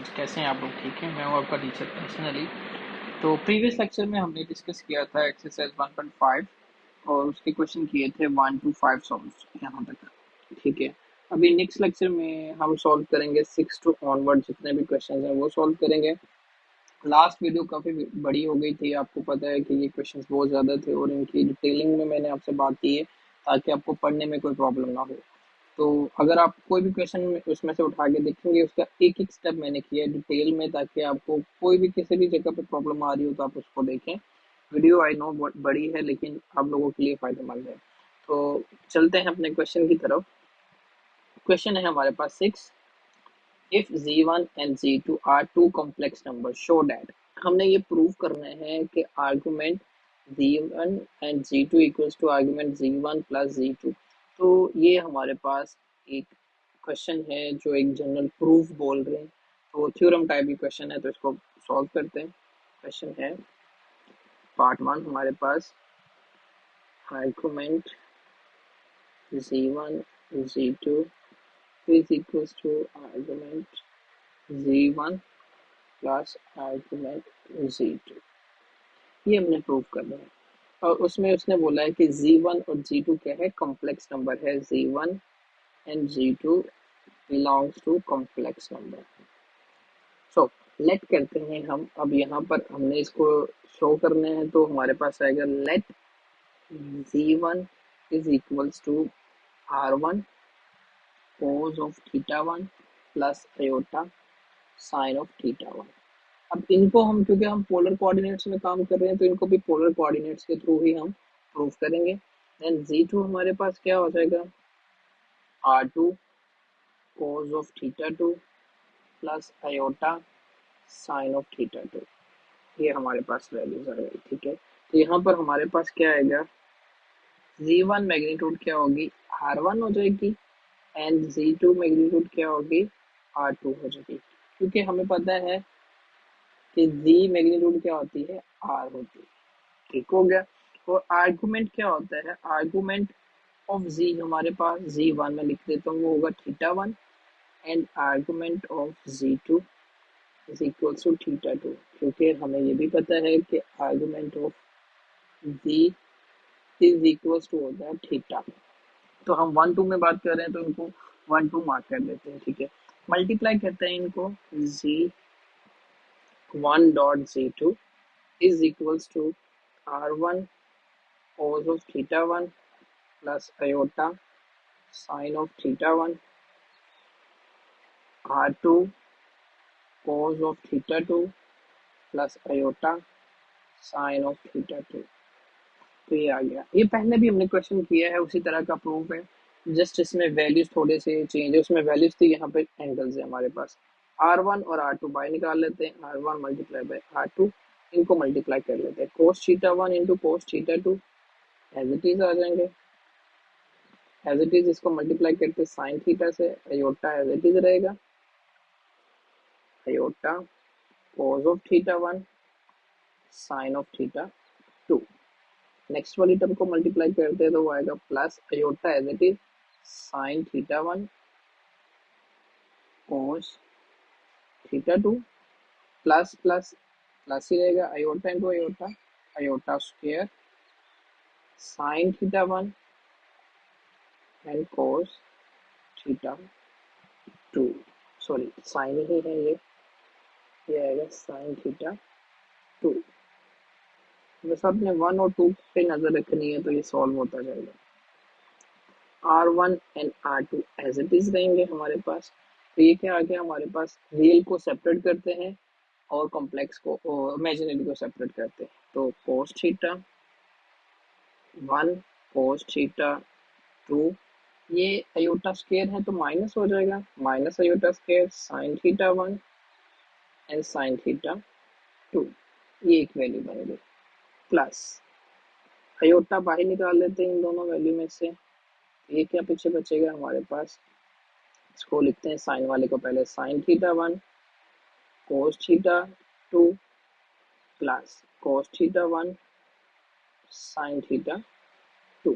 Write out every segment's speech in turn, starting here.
Students, कैसे हैं आप लोग? ठीक है, मैं हूं आपका टीचर पर्सनली। तो प्रीवियस लेक्चर में हमने डिस्कस किया था एक्सरसाइज 1.5 और उसके क्वेश्चन किए थे 1 to 5 सॉल्व यहाँ तक। ठीक है, अभी नेक्स्ट लेक्चर में हम सॉल्व करेंगे 6 to ऑनवर्ड जितने भी क्वेश्चन हैं वो सॉल्व करेंगे। लास्ट वीडियो काफ़ी बड़ी हो गई थी, आपको पता है कि ये क्वेश्चंस बहुत ज़्यादा थे और इनकी डिटेलिंग में मैंने आपसे बात की है ताकि आपको पढ़ने में कोई प्रॉब्लम ना हो। तो अगर आप कोई भी क्वेश्चन उसमें से उठा के देखेंगे, उसका एक एक स्टेप मैंने किया है डिटेल में ताकि आपको कोई भी किसी भी जगह पे प्रॉब्लम आ रही हो तो आप उसको देखें। वीडियो आई नो बड़ी है लेकिन आप लोगों के लिए फायदेमंद है। तो चलते हैं अपने क्वेश्चन की तरफ। क्वेश्चन है हमारे पास 6। If z1 and z2 are two complex number show that. हमने ये प्रूव करना है कि argument z1 and z2 equals to argument z1 plus z2। तो ये हमारे पास एक क्वेश्चन है जो एक जनरल प्रूफ बोल रहे हैं, तो थ्योरम टाइप की क्वेश्चन है, तो इसको सॉल्व करते हैं। क्वेश्चन है पार्ट 1 हमारे पास argument z1 z2 is equals to argument z1 plus argument z2। ये हमने प्रूव करना है और उसमें उसने बोला है कि z1 और z2 क्या है, कॉम्प्लेक्स नंबर है। z1 and z2 belongs to complex number. So let करते हैं हम। अब यहाँ पर हमने इसको शो करने हैं तो हमारे पास आएगा let z1 is equals to r1 cos of theta 1 plus iota sine of theta 1। अब इनको हम, क्योंकि हम पोलर कोऑर्डिनेट्स में काम कर रहे हैं तो इनको भी पोलर कोऑर्डिनेट्स के थ्रू ही हम प्रूफ करेंगे। देन z2 हमारे पास क्या हो जाएगा, r2 cos of theta 2 plus iota sine of theta 2। ये हमारे पास वैल्यूज आ गई। ठीक है, तो यहाँ पर हमारे पास क्या आएगा, z1 मैग्नीट्यूड क्या होगी, r1 हो जाएगी एंड z2 मैग्नीट्यूड क्या होगी, r2 हो जाएगी। क्योंकि हमें पता है कि z मैग्नीट्यूड क्या होती है, r होती है। ठीक हो गया। और आर्गुमेंट क्या होता है, आर्गुमेंट ऑफ z हमारे पास z1 में लिख देता हूँ, वो होगा theta 1 and argument of z2 is equal to theta 2। क्योंकि हमें ये भी पता है कि argument of z is equal to होता है थीटा। तो हम 1 2 में बात कर रहे हैं तो इनको 1 2 मार्क कर देते हैं। ठीक है, मल्टीप्लाई करते हैं इनको, z1 dot z2 is equal to r1 cos of theta 1 plus iota sin of theta 1 r2 cos of theta 2 plus iota sin of theta 2। तो ये आ गया। ये पहले भी हमने क्वेश्चन किया है, उसी तरह का प्रूफ है, जस्ट इसमें वैल्यूज थोड़े से चेंज है। उसमें वैल्यूज थी, यहाँ पे एंगल्स है हमारे पास। r1 और r2 बाय निकाल लेते हैं, r1 मल्टीप्लाई बाय r2, इनको मल्टीप्लाई कर लेते हैं। cos theta 1 into cos theta 2 as it is आ जाएंगे, एज इट इज इसको मल्टीप्लाई करके साइन थीटा से, अयोटा एज इट इज रहेगा, iota cos of theta 1 sine of theta 2। Next वाली टर्म को मल्टीप्लाई करते हैं तो वो आएगा plus iota as it is sine theta 1 cos theta 2 plus plus plus ही रहेगा, iota into iota, iota square sine theta 1 and cos theta 2। Sorry, sine ही है ये आएगा साइन थीटा 2। बस आपने 1 और 2 पे नजर रखनी है तो ये सॉल्व होता जाएगा। r1 and r2 as it is रहेंगे हमारे पास। तो ये क्या आ गया हमारे पास, रियल को सेपरेट करते हैं और कॉम्प्लेक्स को और इमेजिनरी को सेपरेट करते हैं। तो cos थीटा 1 cos थीटा 2, ये अयोटा स्क्वायर है तो माइनस हो जाएगा, minus iota square sine theta 1 and sine theta 2। ये एक वैल्यू बन गई, प्लस अयोटा बाहर निकाल लेते हैं इन दोनों वैल्यू में से। ये क्या पीछे बचेगा हमारे पास, इसको लिखते हैं साइन वाले को पहले, sign theta 1 cos theta 2 plus cos theta 1 sine theta 2।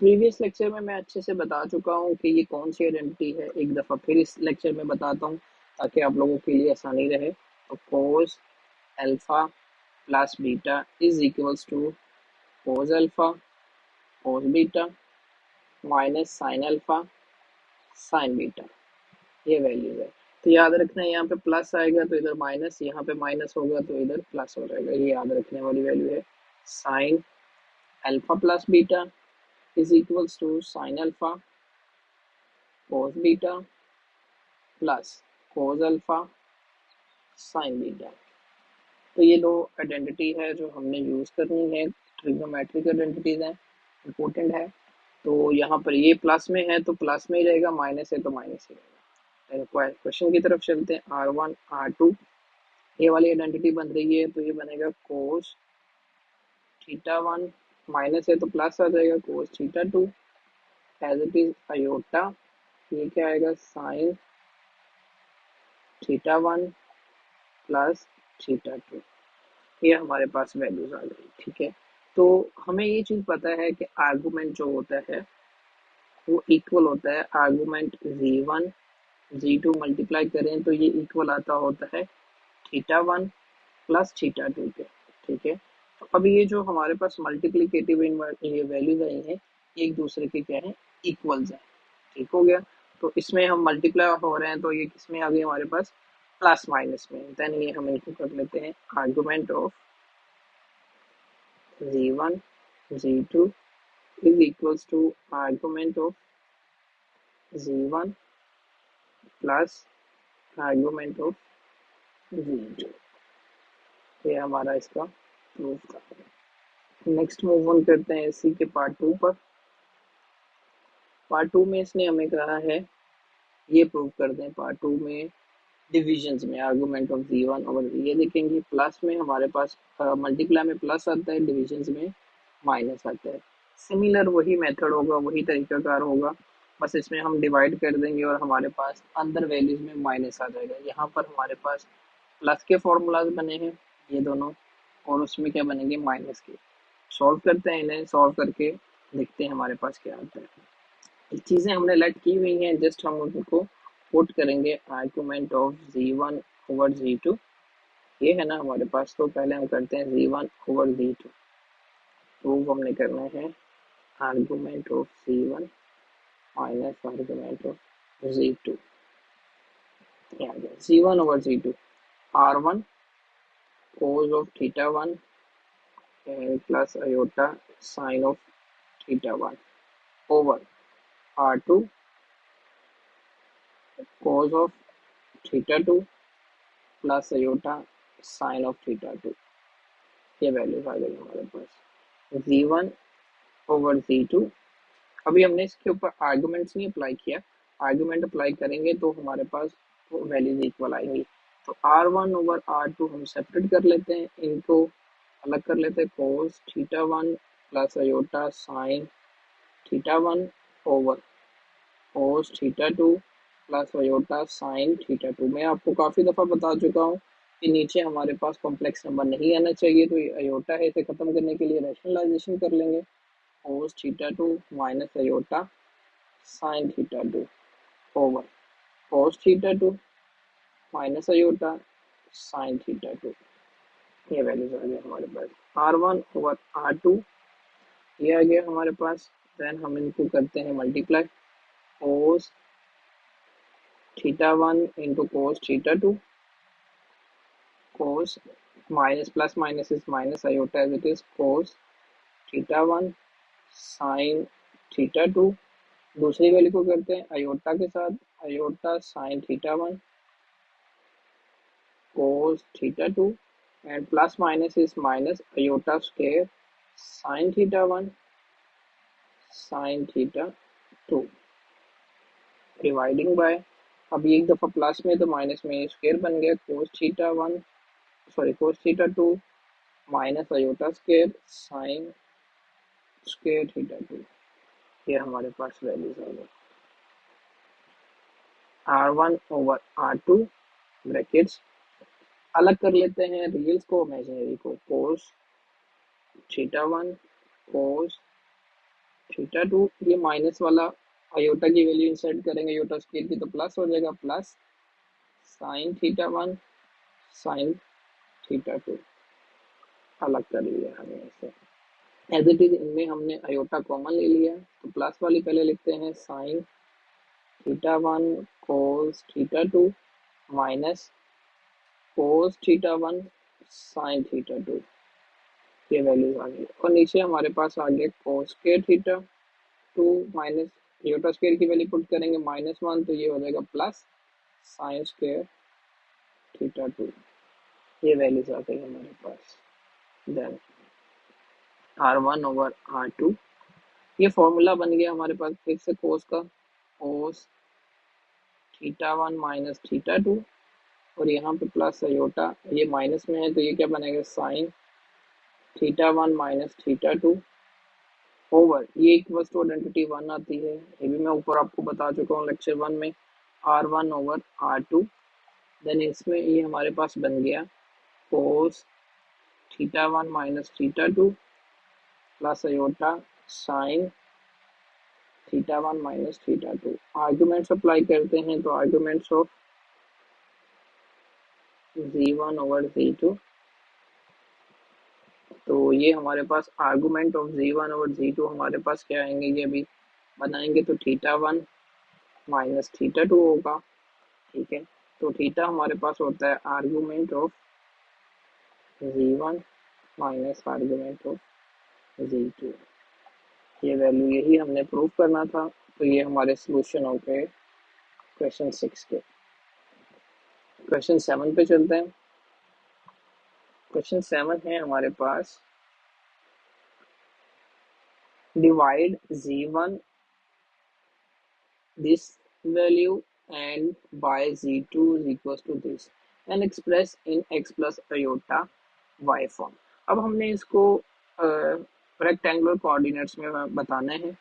Previous lecture में मैं अच्छे से बता चुका हूँ कि ये कौन सी आइडेंटिटी है, एक दफ़ा फिर इस लेक्चर में बताता हूँ। ताकि आप लोगों के लिए आसानी रहे। तो cos alpha plus beta is equals to cos alpha cos beta minus sine alpha sine beta, ये वैल्यू है। तो याद रखना है, यहाँ पे प्लस आएगा तो इधर माइनस, यहाँ पे माइनस होगा तो इधर प्लस हो जाएगा, ये याद रखने वाली वैल्यू है। Sine alpha plus beta is equals to sine alpha cos beta plus cos alpha sine beta. तो ये दो आइडेंटिटी है जो हमने यूज करनी है, ट्रिग्नोमेट्रिक आइडेंटिटीज है, इंपॉर्टेंट है। तो यहाँ पर ये प्लस में है तो प्लस में ही रहेगा, माइनस है तो माइनस ही रहेगा। क्वेश्चन की तरफ चलते हैं। R1 R2 ये वाली आइडेंटिटी बन रही है, तो ये बनेगा कोस थीटा वन, माइनस है तो प्लस आ जाएगा cos theta two as it is iota, ये क्या आएगा sine theta one plus theta two, ये हमारे पास वैल्यूज आ गई। ठीक है, तो हमें ये चीज पता है कि आर्गुमेंट जो होता है वो इक्वल होता है, आर्गुमेंट z1 z2 मल्टीप्लाई करें तो ये इक्वल आता होता है theta one plus theta to के। ठीक है, तो अब ये जो हमारे पास मल्टीप्लीकेटिव ये वैल्यूज आई हैं, एक दूसरे के क्या है, इक्वल्स है। ठीक हो गया, तो इसमें हम मल्टीप्लाई हो रहे हैं तो ये किस में आ गई हमारे पास, प्लस माइनस में। देन ये हम इनको कर लेते हैं argument of z1 z2 is equals to argument of z1 plus argument of z2, ये हमारा इसका प्रूफ था। नेक्स्ट मूव ऑन करते हैं इसी के पार्ट टू पर। पार्ट टू में इसने हमें कहा है ये प्रूव कर दें, पार्ट टू में डिविजन्स में आर्गुमेंट ऑफ z1 और ये देखेंगे प्लस में हमारे पास मल्टीप्लाई में प्लस आता है, डिविजन्स में माइनस आता है। सिमिलर वही मेथड होगा, वही तरीकाकार होगा, बस इसमें हम डिवाइड कर देंगे और हमारे पास अंदर वैल्यूज में माइनस आ जाएगा। यहाँ पर हमारे पास प्लस के फॉर्मूलाज बने हैं ये दोनों, और उसमें क्या बनेंगे, माइनस के। सॉल्व करते हैं, इन्हें सॉल्व करके देखते हैं हमारे पास क्या आता है। चीज़ें हमने लेट की हुई हैं, जस्ट हम उनको पुट करेंगे argument of z1 over z2, ये है ना हमारे पास। तो पहले हम करते हैं z1 ओवर z2, प्रूव हमने करना है argument of z1 minus argument of z2। z1 over z2 r1 cos of theta 1 and plus iota sin of theta 1 over r2 cos of theta 2 plus iota sine of theta two, ये values आ गई हमारे पास। z1 over z2, अभी हमने इसके ऊपर arguments नहीं apply किया, argument apply करेंगे तो हमारे पास वो वैल्यूज इक्वल आएंगी। तो r1 ओवर r2 हम सेपरेट कर लेते हैं, इनको अलग कर लेते हैं, कोस theta one plus iota sine theta one over cos theta two plus iota sine theta to. मैं आपको काफ़ी दफ़ा बता चुका हूँ कि नीचे हमारे पास कॉम्प्लेक्स नंबर नहीं आना चाहिए, तो ये अयोटा है, इसे ख़त्म करने के लिए रैशनलाइजेशन कर लेंगे, कोस theta to minus iota sine theta to over cos theta to minus iota sine theta two, ये वैल्यूज आ गया हमारे पास। r1 ओवर r2 ये आ गया हमारे पास। देन हम इनको करते हैं multiply, cos theta one into cos theta two, cos minus plus minus is minus iota as it is cos theta one sine theta two, दूसरी वैल्यू को करते हैं अयोटा के साथ, iota sine theta one cos theta two and plus minus is minus iota square sine theta one sine theta two, dividing by, अभी एक दफ़ा plus में तो माइनस में स्क्वायर बन गया, कोस theta one sorry cos theta to minus iota square sine square theta two, ये हमारे पास वैल्यूज आ गई। r1 ओवर r2 ब्रैकेट्स अलग कर लेते हैं, रियल्स को इमेजिनरी को, कोस theta one cos theta two, ये माइनस वाला अयोटा की वैल्यू इंसर्ट करेंगे, अयोटा स्क्वायर की तो प्लस हो जाएगा, plus sign theta 1 sine theta 2 अलग कर लिया हमने इसे। एज इट इज इनमें हमने अयोटा कॉमन ले लिया, तो प्लस वाली पहले लिखते हैं sign theta 1 cos theta 2 minus cos theta 1 sine theta 2, ये वैल्यूज आ गई। और नीचे हमारे पास आ गया cos square theta 2 minus iota square की वैल्यू पुट करेंगे -1, तो ये हो जाएगा प्लस साइन स्क्वायर थीटा 2, ये वैल्यूज आ गई हमारे पास। देन R1/R2, ये फॉर्मूला बन गया हमारे पास फिर से कोस का, कोस थीटा 1 माइनस थीटा 2, और यहाँ पे प्लस अयोटा, ये माइनस में है तो ये क्या बनेगा sign theta 1 minus theta 2 over, ये इक्वल्स टू आइडेंटिटी 1 आती है, ये भी मैं ऊपर आपको बता चुका हूँ लेक्चर 1 में, R1/R2। देन इसमें ये हमारे पास बन गया cos theta 1 minus theta 2 plus iota sine theta 1 minus theta 2। Arguments apply करते हैं, तो आर्ग्यूमेंट्स ऑफ z1/z2, तो ये हमारे पास आर्गूमेंट ऑफ z1/z2 हमारे पास क्या आएंगे, ये अभी बनाएंगे, तो थीटा 1 माइनस थीटा 2 होगा। ठीक है, तो थीटा हमारे पास होता है argument of z1 minus argument of z2, ये वैल्यू यही हमने प्रूव करना था। तो ये हमारे सोल्यूशन हो गए क्वेश्चन 6 के। क्वेश्चन 7 पे चलते हैं। क्वेश्चन 7 है हमारे पास, divide z1 this value and by z2 is equals to this and express in x plus iota y form। अब हमने इसको रेक्टेंगुलर कोऑर्डिनेट्स में बताना है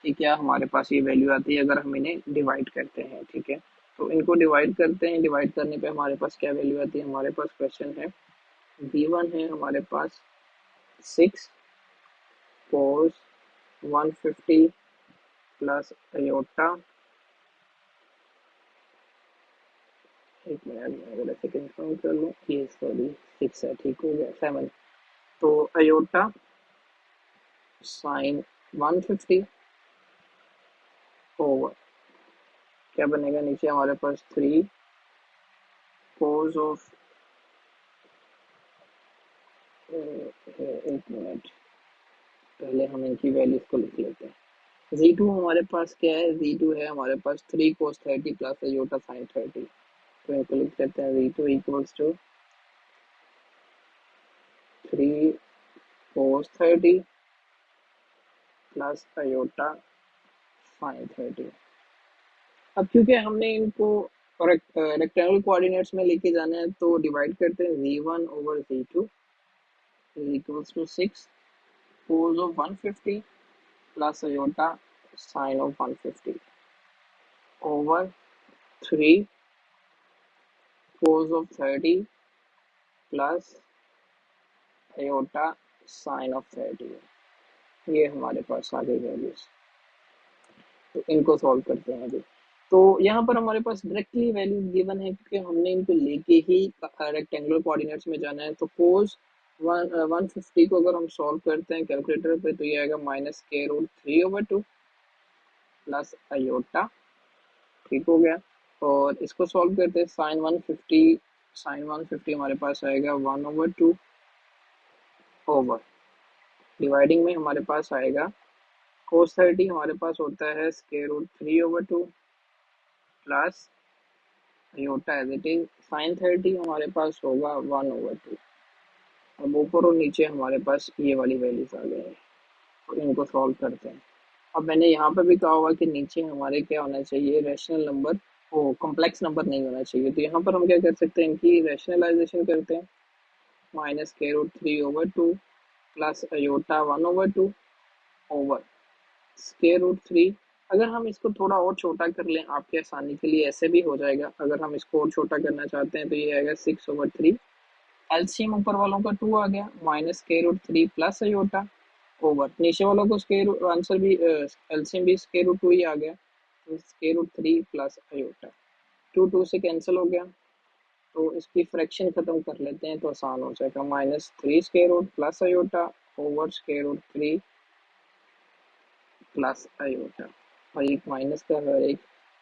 कि क्या हमारे पास ये वैल्यू आती है अगर हम इन्हें डिवाइड करते हैं। ठीक है, तो इनको डिवाइड करते हैं, डिवाइड करने पे हमारे पास क्या वैल्यू आती है, हमारे पास क्वेश्चन है v1 है हमारे पास 6 cos 150 प्लस अयोटा, एक मिनट में अगर ऐसे कंफर्म कर लूँ, ये सॉरी 6 है, ठीक हो गया 7, तो अयोटा साइन 150 ओवर क्या बनेगा, नीचे हमारे पास 3 कोस ऑफ, एक मिनट पहले हम इनकी वैल्यूज को लिख लेते हैं। z2 हमारे पास क्या है, z2 है हमारे पास 3 cos 30 प्लस अयोटा साइन 30, तो इनको लिख लेते हैं z2 equals to 3 cos 30 plus iota sine 30। अब क्योंकि हमने इनको रेक्टेंगल कोऑर्डिनेट्स में लेके जाना है, तो डिवाइड करते हैं z1/z2 is equals to 6 cos of 150 plus iota sine of 150 over 3 cos of 30 plus iota sine of 30, ये हमारे पास आ गई वैल्यूज। तो इनको सॉल्व करते हैं अभी। तो यहाँ पर हमारे पास डायरेक्टली वैल्यूज गिवन है क्योंकि हमने इनको लेके ही रेक्टेंगुलर कोऑर्डिनेट्स में जाना है। तो कोस 150 को अगर हम सॉल्व करते हैं कैलकुलेटर पे, तो ये आएगा -√3/2 प्लस अयोटा, ठीक हो गया। और इसको सॉल्व करते हैं साइन 150 हमारे पास आएगा 1/2 ओवर, डिवाइडिंग में हमारे पास आएगा कोस 30 हमारे पास होता है √3/2 plus iota as it is, sine 30 हमारे पास होगा 1/2। अब ऊपर और नीचे हमारे पास ये वाली वैल्यूज आ गई हैं, तो इनको सॉल्व करते हैं। अब मैंने यहाँ पे भी कहा होगा कि नीचे हमारे क्या होना चाहिए, रैशनल नंबर, ओ कॉम्प्लेक्स नंबर नहीं होना चाहिए। तो यहाँ पर हम क्या कर सकते हैं, इनकी रैशनलाइजेशन करते हैं, -√3/2 प्लस अयोटा 1/2 ओवर √3। अगर हम इसको थोड़ा और छोटा कर लें आपके आसानी के लिए, ऐसे भी हो जाएगा। अगर हम इसको और छोटा करना चाहते हैं तो ये आएगा 6/3, एलसीएम ऊपर वालों का 2 आ गया, -√3 प्लस अयोटा ओवर नीचे वालों को स्क्वायर आंसर भी एलसीएम भी √2 ही आ गया, तो √3 प्लस अयोटा, 2 2 से कैंसिल हो गया, तो इसकी फ्रैक्शन खत्म कर लेते हैं तो आसान हो जाएगा। -3 square root plus iota over square root 3 plus iota, और एक माइनस का और एक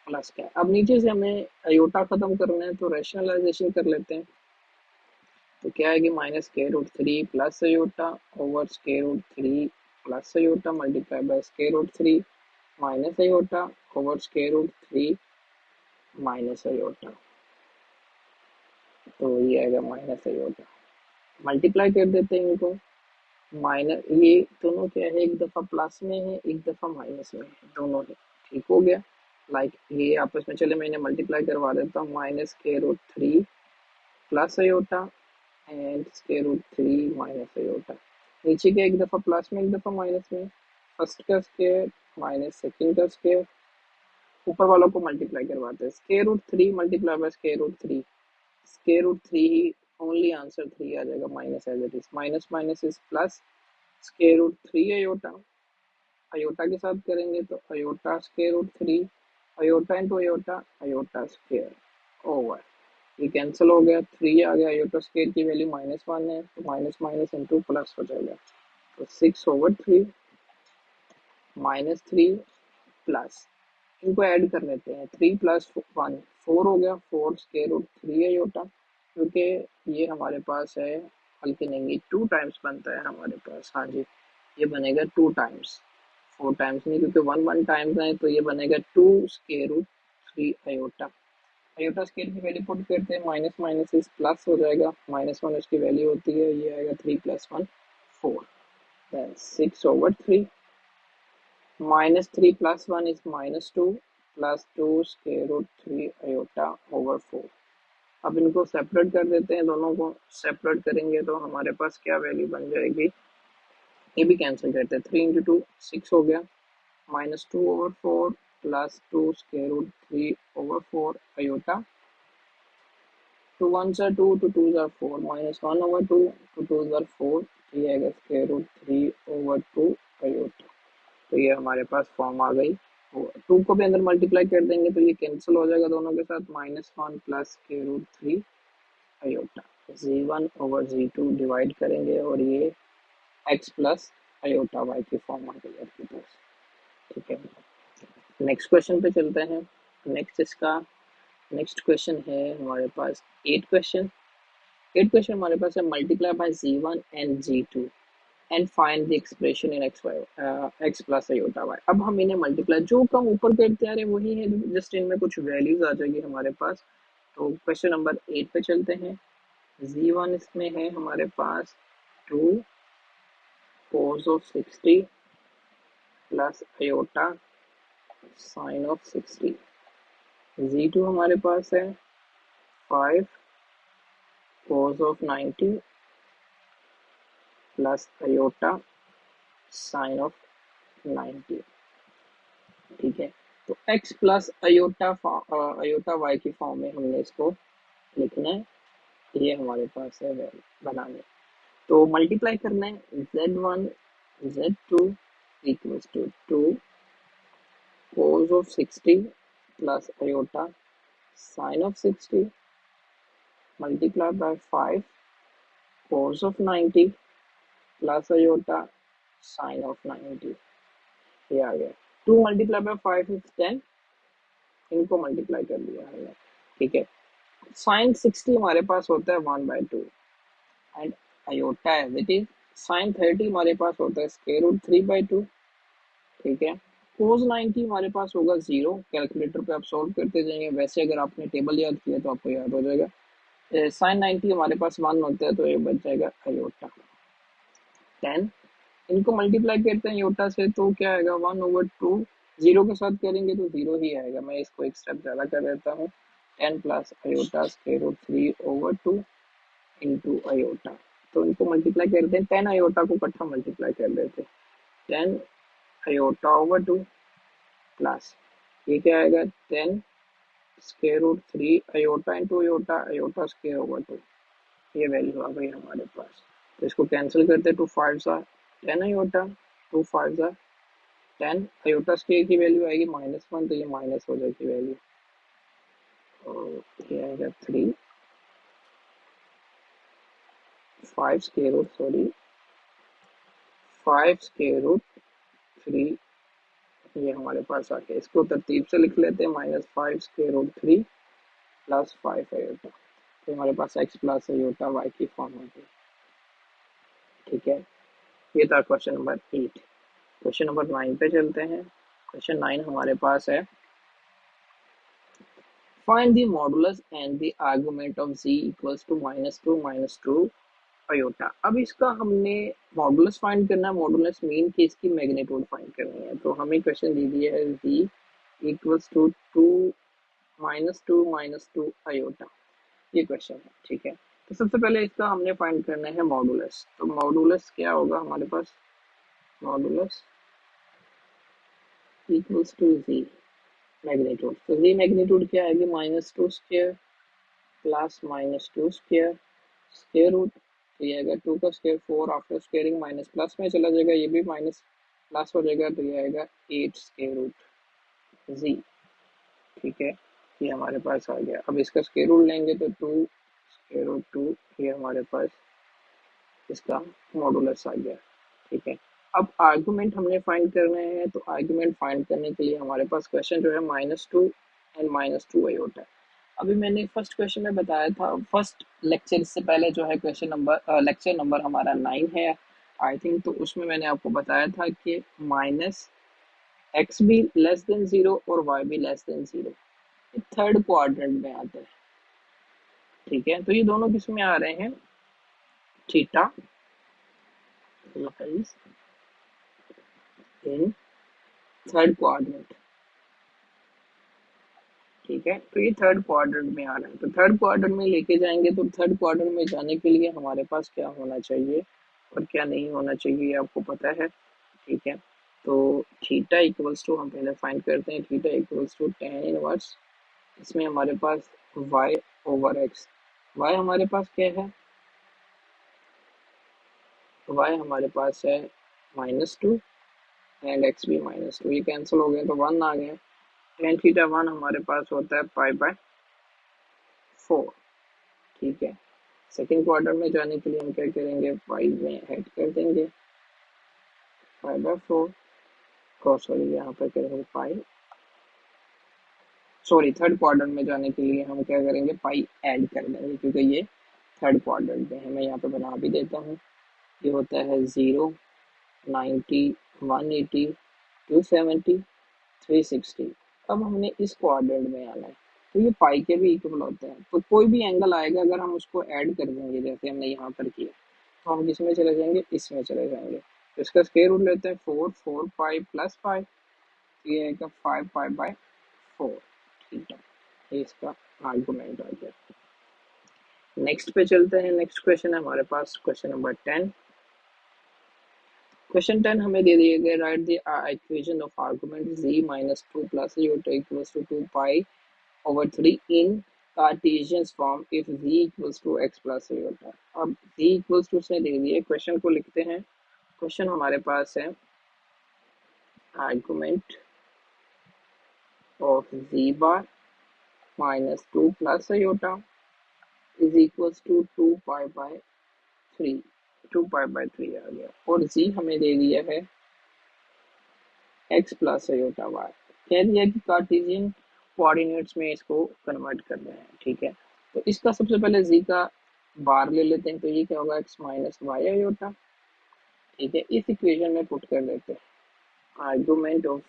प्लस का। अब नीचे से हमें अयोटा खत्म करना है तो रैशनलाइजेशन कर लेते हैं। तो क्या है कि -√3 plus iota over √3 plus aorta multiply by √3 minus iota over √3 minus iota. तो ये आएगा माइनस अयोटा। मल्टीप्लाई कर देते हैं इनको। माइनस ये दोनों क्या है, एक दफा प्लस में है एक दफा माइनस में है, दोनों है। ठीक हो गया। लाइक ये आपस में, चले मैं इन्हें मल्टीप्लाई करवा देता हूँ। -√3 plus aorta and √3 minus iota. नीचे के एक दफा प्लस में एक दफा माइनस में, फर्स्ट का स्क्वायर माइनस सेकंड का स्क्वायर, ऊपर वालों को मल्टीप्लाई करवाते हैं। √3 मल्टीप्लाई बाय √3, √3 ही ओनली आंसर 3 आ जाएगा, minus as it is, minus minus is plus, √3 iota, iota के साथ करेंगे तो iota √3, iota into iota, iota square over, ये कैंसिल हो गया, 3 आ गया, अयोटा स्क्वायर की वैल्यू -1 है तो माइनस माइनस इंटू प्लस हो जाएगा। तो 6/3 -3 प्लस, इनको ऐड कर लेते हैं। 3 प्लस 1 4 हो गया, 4 √3 अयोटा, क्योंकि ये हमारे पास है, बल्कि नहीं 2 टाइम्स बनता है हमारे पास। हाँ जी, ये बनेगा 2 टाइम्स, 4 टाइम्स नहीं, क्योंकि 1 1 टाइम्स है तो ये बनेगा 2 √3 अयोटा। अयोटा स्केल की वैल्यू पुट करते हैं, माइनस माइनस इस प्लस हो जाएगा, -1 इसकी वैल्यू होती है, ये आएगा 3 + 1 4, then 6/3 -3 + 1 is -2 plus 2 √3 aorta over 4। अब इनको सेपरेट कर देते हैं, दोनों को सेपरेट करेंगे तो हमारे पास क्या वैल्यू बन जाएगी, ये भी कैंसिल करते हैं। 3 × 2 6 हो गया, -2/4 plus 2 √3 over 4 iota, 2 1s are 2, 2 2s are 4, -1/2, 2 2s are 4, तो ये आएगा √3/2 अयोटा। तो ये हमारे पास फॉर्म आ गई। 2 को भी अंदर मल्टीप्लाई कर देंगे तो ये कैंसिल हो जाएगा दोनों के साथ, -1 प्लस √3 अयोटा, Z1/Z2 डिवाइड करेंगे और ये x प्लस अयोटा y की फॉर्म आ गई आपके पास। ठीक है, नेक्स्ट क्वेश्चन पे चलते हैं। नेक्स्ट क्वेश्चन है हमारे पास 8 क्वेश्चन हमारे पास है, multiply by Z1 and Z2 and find the expression in x plus iota y। अब हम इन्हें मल्टीप्लाई, जो कम ऊपर करते आ रहे वही है, जस्ट इनमें कुछ वैल्यूज आ जाएगी हमारे पास। तो क्वेश्चन नंबर 8 पे चलते हैं। Z1 इसमें है हमारे पास 2 cos of 60 plus iota sine of 60। Z2 हमारे पास है 5 cos of 90 plus iota sine of 90। ठीक है, तो x प्लस अयोटा y की फॉर्म में हमने इसको लिखना है, ये हमारे पास है बनाने। तो मल्टीप्लाई करना है, Z1 Z2 equals to 2 cos of 60 plus iota sine of 60 multiply by 5 cos of 90 plus iota sine of 90। ये आ गया, 2 मल्टीप्लाई बाय 5 इज 10, इनको मल्टीप्लाई कर दिया हमने। ठीक है, साइन 60 हमारे पास होता है 1/2 and iota as it is. Sine 30 हमारे पास होता है √3/2। ठीक है, कोस 90 हमारे पास होगा 0, कैलकुलेटर पे आप सॉल्व करते जाएंगे, वैसे अगर आपने टेबल याद किया तो आपको याद हो जाएगा। साइन 90 हमारे पास 1 होता है तो ये बच जाएगा अयोटा 10। इनको मल्टीप्लाई करते हैं योटा से तो क्या आएगा 1/2, 0 के साथ करेंगे तो 0 ही आएगा। मैं इसको एक स्टेप ज़्यादा कर देता हूँ, 10 प्लस अयोटा √3/2 इंटू अयोटा। तो इनको मल्टीप्लाई करते हैं, 10 अयोटा को इकट्ठा मल्टीप्लाई कर देते हैं, 10 अयोटा/2 प्लस ये क्या आएगा 10 √3 अयोटा इंटू अयोटा, अयोटा/2, ये वैल्यू आ गई हमारे पास। तो इसको कैंसिल करते, 2 5s are 10 iota, 2 5s are 10, iota square की वैल्यू आएगी -1 तो ये माइनस हो जाएगी वैल्यू, और ये आएगा 3 5√3 ये हमारे पास आ गया। इसको तरतीब से लिख लेते हैं, -5√3 प्लस 5 आयोटा। तो हमारे पास x प्लस आयोटा y की फॉर्म आ गई। ठीक है, ये था क्वेश्चन नंबर 8। क्वेश्चन नंबर 9 पे चलते हैं। क्वेश्चन 9 हमारे पास है, find the modulus and the argument of z equals to -2 iota. अब इसका हमने मॉडुलस फाइंड करना है, मॉडुलस मीन कि इसकी मैग्नीट्यूड फाइंड करनी है। तो हमें क्वेश्चन दे दिया है z इक्वल्स टू -2 आयोटा, ये क्वेश्चन है। ठीक है, तो सबसे पहले इसका हमने फाइंड करना है मॉडुलस। तो मॉडुलस क्या होगा हमारे पास, modulus equals to z magnitude. तो z मैग्नीट्यूड क्या आएगी, -2 square plus -2 square square root. तो ये आएगा 2 का square 4, after squaring minus plus में चला जाएगा, ये भी माइनस प्लस हो जाएगा, तो ये आएगा 8 स्क्वायर रूट z। ठीक है, ये हमारे पास आ गया। अब इसका स्क्वायर रूट लेंगे तो 2 स्क्वायर रूट 2, ये हमारे पास इसका मॉडुलस आ गया। ठीक है, अब आर्गुमेंट हमने फाइंड करने हैं। तो आर्गुमेंट फाइंड करने के लिए हमारे पास क्वेश्चन जो है -2 एंड -2 आयोटा है। अभी मैंने फर्स्ट क्वेश्चन में बताया था, फर्स्ट लेक्चर से पहले जो है क्वेश्चन नंबर लेक्चर नंबर हमारा 9 है आई थिंक। तो उसमें मैंने आपको बताया था कि -x भी लेस देन 0 और y भी लेस देन 0 थर्ड क्वाड्रेंट में आता है। ठीक है, तो ये दोनों किस में आ रहे हैं, थीटा इन थर्ड क्वाड्रेंट। ठीक है, तो ये थर्ड क्वाड्रेंट में आ रहा है। तो थर्ड क्वाड्रेंट में लेके जाएंगे, तो थर्ड क्वाड्रेंट में जाने के लिए हमारे पास क्या होना चाहिए और क्या नहीं होना चाहिए, ये आपको पता है। ठीक है, तो थीटा इक्वल्स टू हम पहले फाइंड करते हैं, theta equals to tan inverse, इसमें हमारे पास y ओवर x। y हमारे पास क्या है, y हमारे पास है -2 एंड x भी -2, ये कैंसिल हो गए तो 1 आ गए। tan थीटा 1 हमारे पास होता है π/4। ठीक है, सेकेंड क्वार्टर में जाने के लिए हम क्या करेंगे, 5 में ऐड कर देंगे 5/4 को, सॉरी यहाँ पर करेंगे थर्ड क्वार्टर में जाने के लिए हम क्या करेंगे, पाई ऐड कर देंगे, क्योंकि ये थर्ड क्वार्टर में है। मैं यहाँ पे बना भी देता हूँ, ये होता है 0, 90, 180, 270, 360। अब हमने इस क्वाड्रेंट में आना है, तो ये पाई के भी इक्वल होते हैं। तो कोई भी एंगल आएगा अगर हम उसको ऐड कर देंगे, जैसे हमने यहाँ पर किया, तो हम किसमें चले जाएंगे, इसमें चले जाएंगे। तो इसका स्क्वायर रूट लेते हैं 4 पाई प्लस पाई, ये आएगा 5π/4। ठीक है, ये इसका आर्गुमेंट आ गया। नेक्स्ट पे चलते हैं। नेक्स्ट क्वेश्चन है हमारे पास क्वेश्चन नंबर 10। क्वेश्चन 10 हमें दे दिए गए, right the equation of argument z -2 plus iota equals to 2π/3 in Cartesian form if z equals to x plus iota. अब z इक्वल्स टू से दे दिए, क्वेश्चन को लिखते हैं। क्वेश्चन हमारे पास है, argument of z bar -2 plus iota is equals to 2π/3 आ गया, और z हमें दे दिया है x प्लस आयोटा y। कह दिया कि कार्टेशियन कोऑर्डिनेट्स में इसको कन्वर्ट कर रहे हैं। ठीक है, तो इसका सबसे पहले z का बार ले लेते हैं, तो ये क्या होगा, x माइनस वाई आयोटा। ठीक है, इस इक्वेशन में पुट कर देते हैं आर्गुमेंट ऑफ,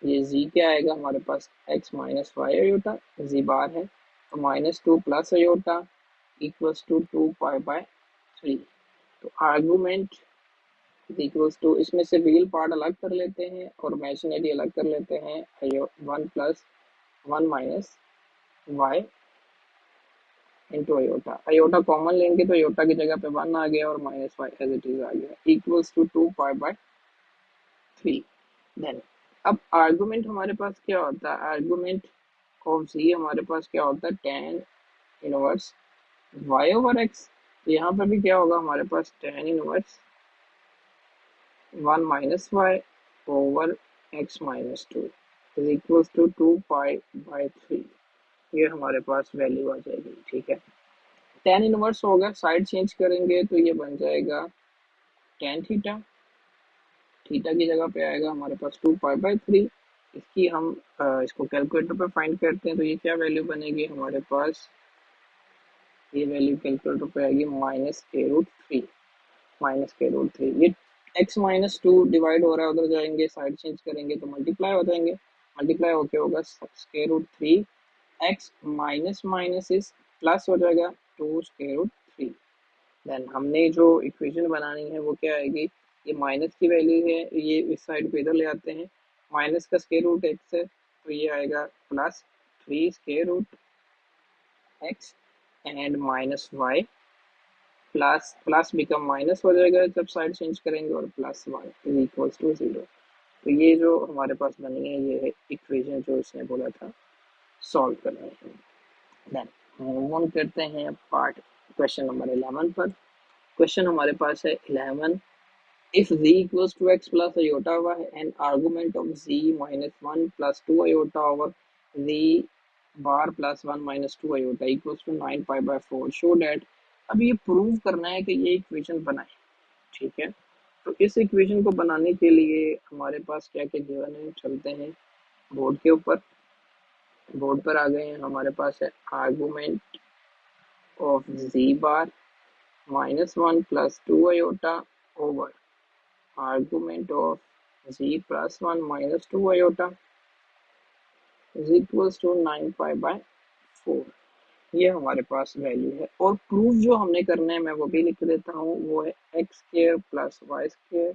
ये z क्या आएगा हमारे पास, x minus y iota, z bar है, तो -2 प्लस आयोटा इक्वल्स टू 2π/3। तो आर्गुमेंट इक्वल्स टू, इसमें से रियल पार्ट अलग कर लेते हैं और इमेजिनरी अलग कर लेते हैं, 1 plus 1 minus y into iota. Iota common लेंगे तो आयोटा की जगह पे 1 आ गया और minus y as it is आ गया, इक्वल्स टू 2π/3। देन अब आर्गुमेंट हमारे पास क्या होता है, आर्गुमेंट ऑफ z हमारे पास क्या होता है, tan inverse y over x। यहाँ पर भी क्या होगा हमारे पास, tan inverse 1 minus y over x minus 2 is equals to 2π/3। ये हमारे पास वैल्यू आ जाएगी। ठीक है, टेन इनवर्स होगा, साइड चेंज करेंगे तो ये बन जाएगा टेन थीटा। थीटा की जगह पे आएगा हमारे पास 2 पाई बाय 3। इसकी हम इसको कैलकुलेटर पे फाइंड करते हैं तो ये क्या वैल्यू बनेगी हमारे पास, ये वैल्यू कैलकुलेटर पे आएगी -a√3। -a√3 ये x-2 डिवाइड हो रहा है, उधर जाएंगे साइड चेंज करेंगे तो मल्टीप्लाई हो जाएंगे, मल्टीप्लाई होके होगा √3 x minus minus is plus हो जाएगा 2√3। देन हमने जो इक्वेशन बनानी है वो क्या आएगी, ये माइनस की वैल्यू है, ये इस साइड पे इधर ले आते हैं, माइनस का स्क्वायर रूट एक्स है तो ये आएगा +3 square root x and -y plus plus become minus हो जाएगा जब साइड चेंज करेंगे और +1 इज इक्वल्स टू 0। तो ये जो हमारे पास बनी है ये है इक्वेशन जो इसने बोला था सॉल्व करनी है। देन मूव ऑन करते हैं पार्ट क्वेश्चन नंबर 11 पर। क्वेश्चन हमारे पास है 11, if z equals to x plus iota y and argument of z minus 1 plus 2 iota over z bar plus 1 minus 2 iota equals to 9 pi by 4 show that। अब ये prove करना है कि ये इक्वेशन बनाए, ठीक है। तो इस इक्वेशन को बनाने के लिए हमारे पास क्या क्या गिवन है, चलते हैं बोर्ड के ऊपर। बोर्ड पर आ गए हैं, हमारे पास है argument of z bar -1 plus 2 iota over argument of z plus 1 minus 2 iota is equals to 9 pi by 4। ये हमारे पास वैल्यू है और प्रूफ जो हमने करना है मैं वो भी लिख देता हूँ, वो है x square plus y square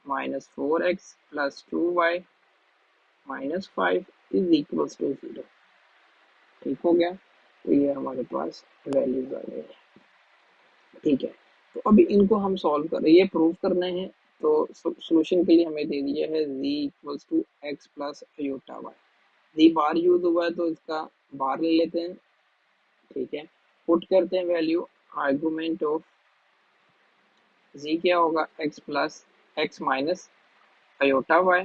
-4x plus 2y -5 is equals to 0। ठीक हो गया, तो ये हमारे पास वैल्यूज आ गई है, ठीक है। तो अभी इनको हम सॉल्व कर रहे हैं, ये प्रूव करना है। तो सोल्यूशन के लिए हमें दे दिया है z equals to x plus iota y. Z bar use हुआ है तो इसका बार ले लेते हैं, ठीक है। पुट करते हैं वैल्यू, आर्गुमेंट ऑफ जी क्या होगा x plus x minus iota y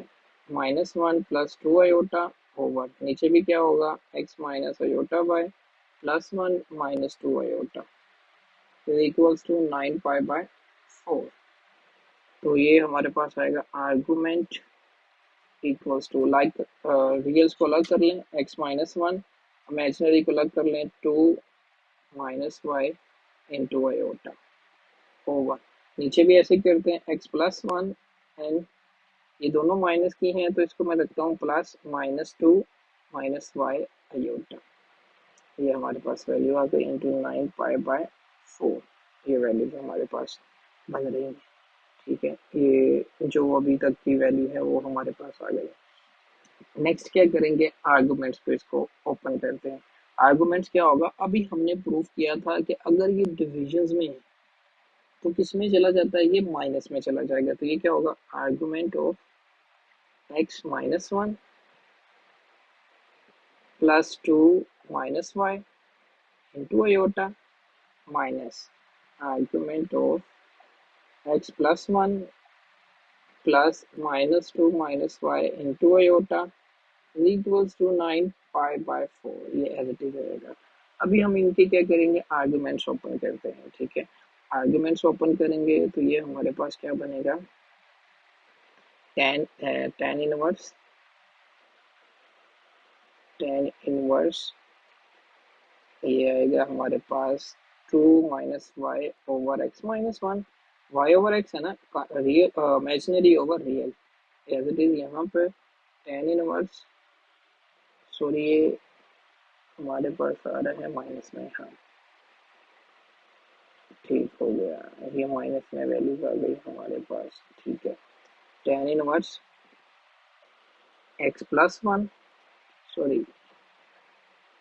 -1 plus 2 iota over नीचे भी क्या होगा x minus iota y +1 minus 2 iota equals to 9 pi by 4। तो ये हमारे पास आएगा argument equals to like reals को अलग कर लें x-1, इमेजिनरी को अलग कर लें 2 minus y into iota over नीचे भी ऐसे करते हैं x+1 एंड ये दोनों माइनस की हैं तो इसको मैं रखता हूँ प्लस -2 माइनस वाई आयोटा। ये हमारे पास वैल्यू आ गई इंटू 9 पाई बाय 4। ये वैल्यू हमारे पास बन रही है, ठीक है। ये जो अभी तक की वैल्यू है वो हमारे पास आ गई। नेक्स्ट क्या करेंगे, आर्गुमेंट्स को इसको ओपन करते हैं। आर्गुमेंट्स क्या होगा, अभी हमने प्रूफ किया था कि अगर ये डिविजन्स में है तो किस में चला जाता है, ये माइनस में चला जाएगा। तो ये क्या होगा, argument of x-1 plus 2 minus y into iota minus argument of x+1 plus -2 minus y into iota equals to 9 pi by 4। ये एज इट इज रहेगा। अभी हम इनके क्या करेंगे, आर्गुमेंट्स ओपन करते हैं, ठीक है। आर्गुमेंट्स ओपन करेंगे तो ये हमारे पास क्या बनेगा, tan इनवर्स ये आएगा हमारे पास 2 minus y over x-1। Y over x है ना, real imaginary over real as it is. यहाँ पे tan इनवर्स, सॉरी ये हमारे पास आ रहा है माइनस में, हाँ ठीक हो गया, ये माइनस में वैल्यूज आ गई हमारे पास, ठीक है। tan इनवर्स x+1, सॉरी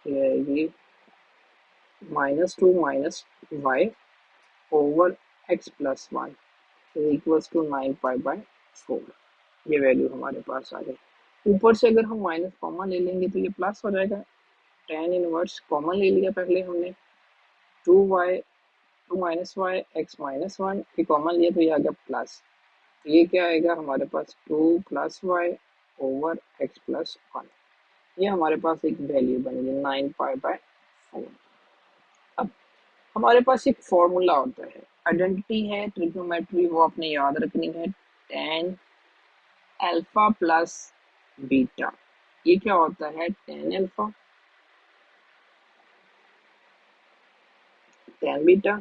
ये आएगी -2 minus y over x+1 equals to 9 pi by 4। ये वैल्यू हमारे पास आ गई। ऊपर से अगर हम माइनस कॉमन ले लेंगे तो ये प्लस हो जाएगा। tan इनवर्स कॉमन ले लिया पहले हमने, 2 माइनस वाई x-1 ये कॉमन लिया तो ये आ गया प्लस। ये क्या आएगा हमारे पास 2 प्लस वाई ओवर x+1। ये हमारे पास एक वैल्यू बन गई 9 पाई बाय 4। अब हमारे पास एक फॉर्मूला होता है, आइडेंटिटी है ट्रिग्नोमेट्री, वो आपने याद रखनी है, टेन अल्फा प्लस बीटा। ये क्या होता है, tan beta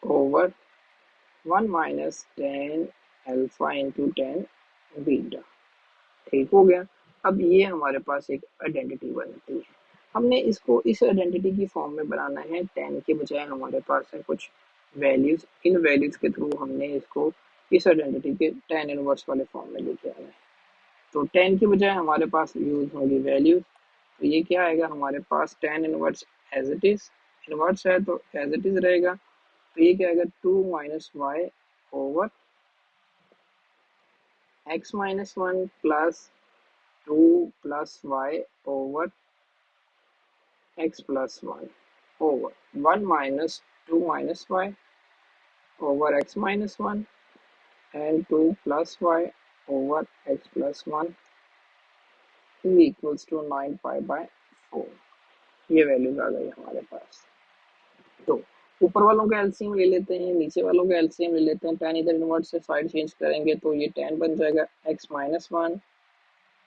over 1 - 10 alpha into 10 beta. ठीक हो गया। अब ये हमारे पास एक आइडेंटिटी बनती है। हमने इसको इस आइडेंटिटी की फॉर्म में बनाना है। 10 के बजाय हमारे पास है कुछ वैल्यूज, इन वैल्यूज के थ्रू हमने इसको इस आइडेंटिटी के 10 इनवर्स वाले फॉर्म में लेके आना है। तो 10 के बजाय हमारे पास यूज होंगी वैल्यूज। तो ये क्या आएगा हमारे पास, 10 inverse as it is, inverse है तो एज इट इज रहेगा। तो ये क्या आएगा, 2 - y over x - 1 plus 2 + y over x+1 over 1 - 2 - y over x - 1 and 2 + y over x+1 is equals to 9π/4। ये वैल्यूज आ गई हमारे पास। तो ऊपर वालों का एलसीएम ले लेते हैं, नीचे वालों का एलसीएम ले लेते हैं। 10 इधर इनवर्ट से साइड चेंज करेंगे तो ये 10 बन जाएगा, x-1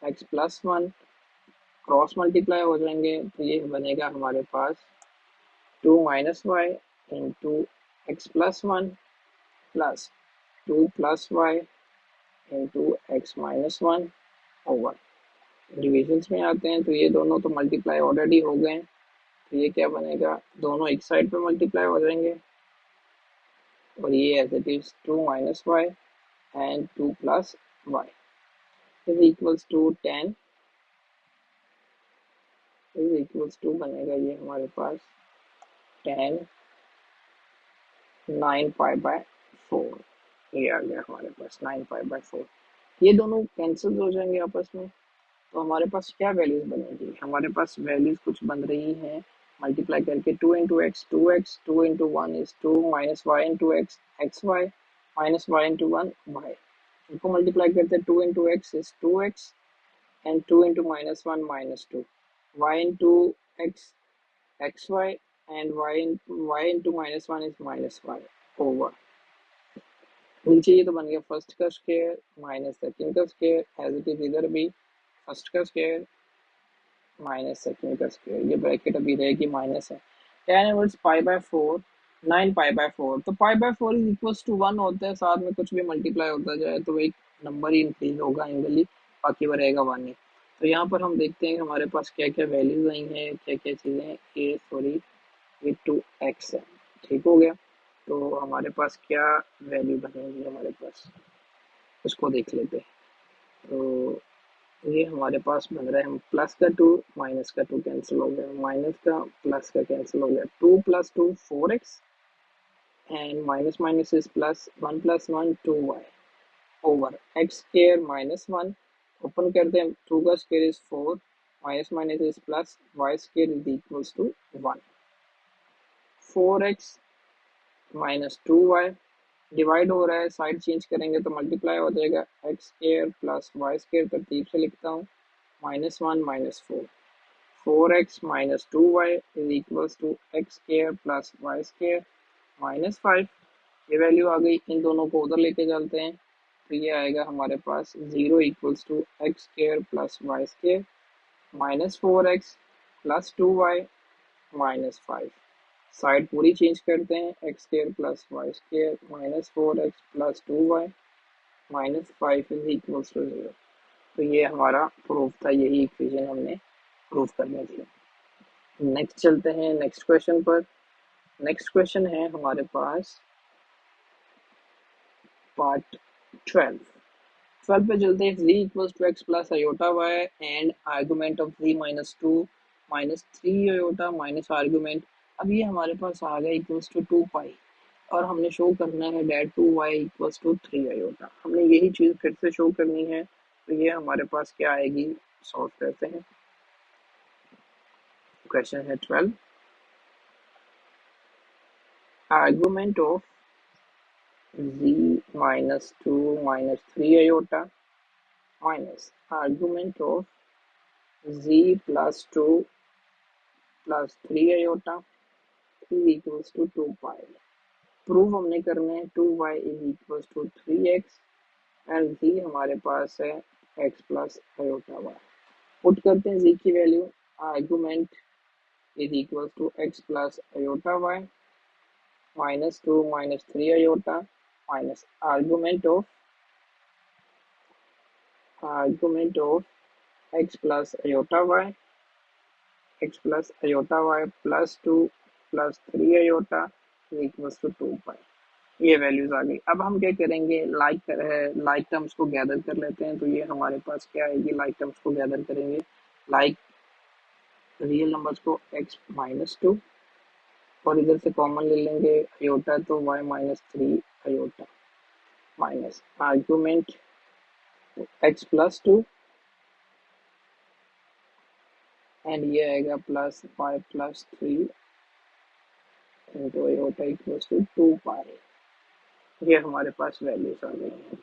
x+1 क्रॉस मल्टीप्लाई हो जाएंगे तो ये बनेगा हमारे पास 2 - y into x+1 plus 2 + y into x-1 over, divisions में आते हैं तो ये दोनों तो मल्टीप्लाई ऑलरेडी हो गए। तो ये क्या बनेगा, दोनों एक साइड पे मल्टीप्लाई हो जाएंगे और ये as it is 2 - y and 2 + y is equals to 10 is equals to बनेगा ये हमारे पास 10 9π/4। ये आ गया हमारे पास 9π/4। ये दोनों कैंसिल हो जाएंगे आपस में। तो हमारे पास क्या वैल्यूज बनेगी, हमारे पास वैल्यूज कुछ बन रही हैं मल्टीप्लाई करके, 2 × x 2x 2 × 1 is 2 - y into x xy -y into 1 y। इनको मल्टीप्लाई करते हैं, 2 × x is 2x and 2 × -1 -2 y into x xy and y into -1 is -y over, नीचे ये तो बन गया फर्स्ट का स्क्वायर माइनस सेकंड का स्क्वायर, एज इट इज इधर भी फर्स्ट का स्क्वायर माइनस सेकंड का स्क्वायर, ये ब्रैकेट अभी रहेगी माइनस है। 10 × π/4 तो π/4 इज इक्वल्स टू 1 होता है, साथ में कुछ भी मल्टीप्लाई होता जाए तो एक नंबर ही इंक्रीज होगा एंगली, बाकी वो रहेगा 1 ही। तो यहाँ पर हम देखते हैं हमारे पास क्या क्या वैल्यूज आई हैं, क्या क्या चीज़ें, ये 2x है। ठीक हो गया। तो हमारे पास क्या वैल्यू बनेगी हमारे पास, उसको देख लेते हैं। तो ये हमारे पास बन रहा है, प्लस का 2 माइनस का 2 कैंसिल हो गया, माइनस का प्लस का कैंसिल हो गया, 2 + 2 4x and minus minus is plus, 1 + 1 2y over x² - 1 open करते हैं, 2 का square is 4 minus minus is plus, y² is equals to 1। 4x - 2y divide हो रहा है, साइड चेंज करेंगे तो मल्टीप्लाई हो जाएगा, x² + y² तरतीब से लिखता हूँ, -1 - 4 4x - 2y is equals to x² + y² -5। ये वैल्यू आ गई, इन दोनों को उधर लेके चलते हैं तो ये आएगा हमारे पास 0 equals to x² + y² -4x + 2y -5। Side पूरी चेंज करते हैं, x² + y² -4x + 2y -5 is equals to 0। तो ये हमारा प्रूफ था, यही इक्वेशन हमने प्रूफ करनी थी। नेक्स्ट चलते हैं नेक्स्ट क्वेश्चन पर। नेक्स्ट क्वेश्चन है हमारे पास पार्ट 12। 12 पे चलते हैं, z equals to x plus iota y and argument of z -2 -3 iota minus argument. अब ये हमारे पास आ गया इक्वल्स टू 2 पाई और हमने शो करना है date 2y equals to 3 iota. हमने यही चीज़ फिर से शो करनी है, तो ये हमारे पास क्या आएगी, सॉल्व करते हैं। क्वेश्चन है 12, argument of z -2 -3 iota minus argument of z plus 2 plus 3 iota is equals to 2 pi. Prove हमने करना है 2y is equals to 3x and z हमारे पास है x plus iota y. Put करते हैं z की value. Argument is equals to x plus iota y minus 2 minus 3 iota minus argument of x plus iota y plus 2 plus 3 iota is equals to 2 pi. ये values आ गई. अब हम क्या करेंगे, like terms को गैदर कर लेते हैं. तो ये हमारे पास क्या आएगी, लाइक टर्म्स को गैदर करेंगे. लाइक रियल नंबर्स को x माइनस 2 और इधर से कॉमन ले लेंगे अयोटा, तो y minus 3 iota minus argument x plus 2 and ये आएगा plus y plus 3 into iota equals to 2 pi. ये हमारे पास वैल्यूज आ गई हैं.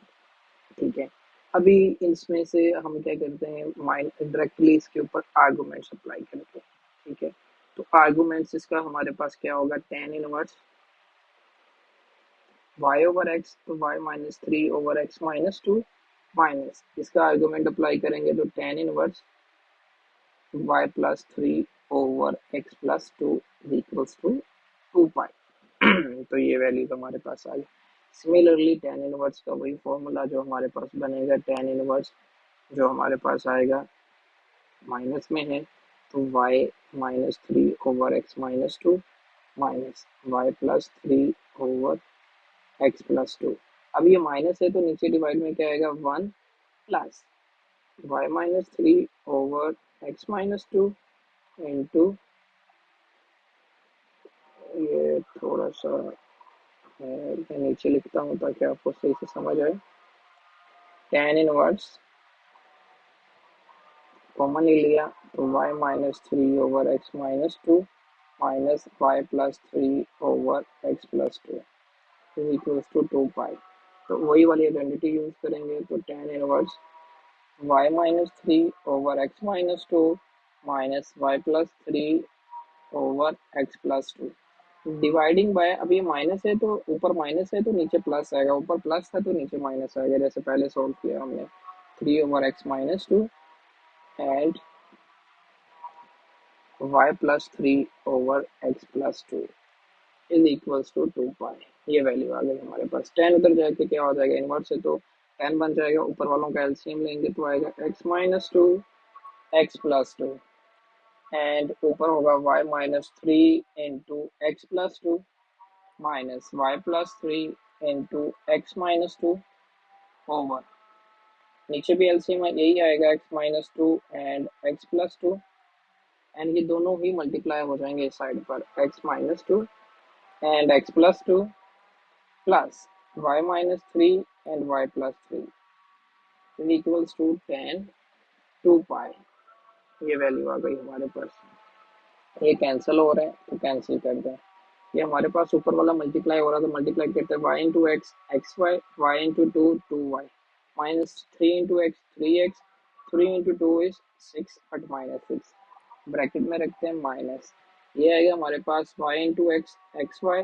ठीक है. अभी इसमें से हम क्या करते हैं, डायरेक्टली इसके ऊपर आर्गुमेंट्स अप्लाई करते हैं. ठीक है. तो आर्गुमेंट्स इसका हमारे पास क्या होगा, tan inverse y over x, तो y minus 3 over x minus 2 minus इसका आर्गुमेंट अप्लाई करेंगे तो tan inverse y plus 3 over x plus 2 equals to 2 pi. तो ये वैल्यूज हमारे पास आ गई. सिमिलरली tan इनवर्स का वही फॉर्मूला जो हमारे पास बनेगा, tan इनवर्स जो हमारे पास आएगा माइनस में है, तो y minus 3 over x minus 2 minus y plus 3 over x plus 2. अब ये माइनस है तो नीचे डिवाइड में क्या आएगा, 1 plus y minus 3 over x minus 2 into, ये थोड़ा सा मैं नीचे लिखता हूँ ताकि आपको सही से समझ आए. tan इनवर्स कॉमन ले लिया तो y minus 3 over x minus 2 minus y plus 3 over x plus 2 is equals to 2 pi. तो वही वाली आइडेंटिटी यूज करेंगे. तो tan inverse y minus 3 over x minus 2 minus y plus 3 over x plus 2 dividing by, अब ये minus है तो ऊपर माइनस है तो नीचे प्लस आएगा, ऊपर प्लस था तो नीचे माइनस आएगा, जैसे पहले सोल्व किया हमने. 3 over x minus 2 and y plus 3 over x plus 2 is equals to 2 pi. ये वैल्यू आ गई हमारे पास. tan उधर जाके क्या हो जाएगा, इनवर्स है तो tan बन जाएगा, ऊपर वालों का एलसीएम लेंगे तो आएगा x minus 2 x plus 2 and ऊपर होगा y minus 3 into x plus 2 minus y plus 3 into x minus 2 over नीचे भी एलसीएम यही आएगा, x minus 2 and x plus 2 and ये दोनों ही मल्टीप्लाई हो जाएंगे इस साइड पर, x minus 2 and x plus 2 plus y minus 3 and y plus 3 equals to tan 2 pi. ये वैल्यू आ गई हमारे पास. ये कैंसिल हो रहा है तो कैंसिल कर दें. ये हमारे पास ऊपर वाला मल्टीप्लाई हो रहा है तो मल्टीप्लाई करते हैं y into x x y, y into two two y, minus 3 into x 3x, 3 into two is 6 but minus 6, bracket में रखते हैं माइनस. ये आएगा हमारे पास y into x x y,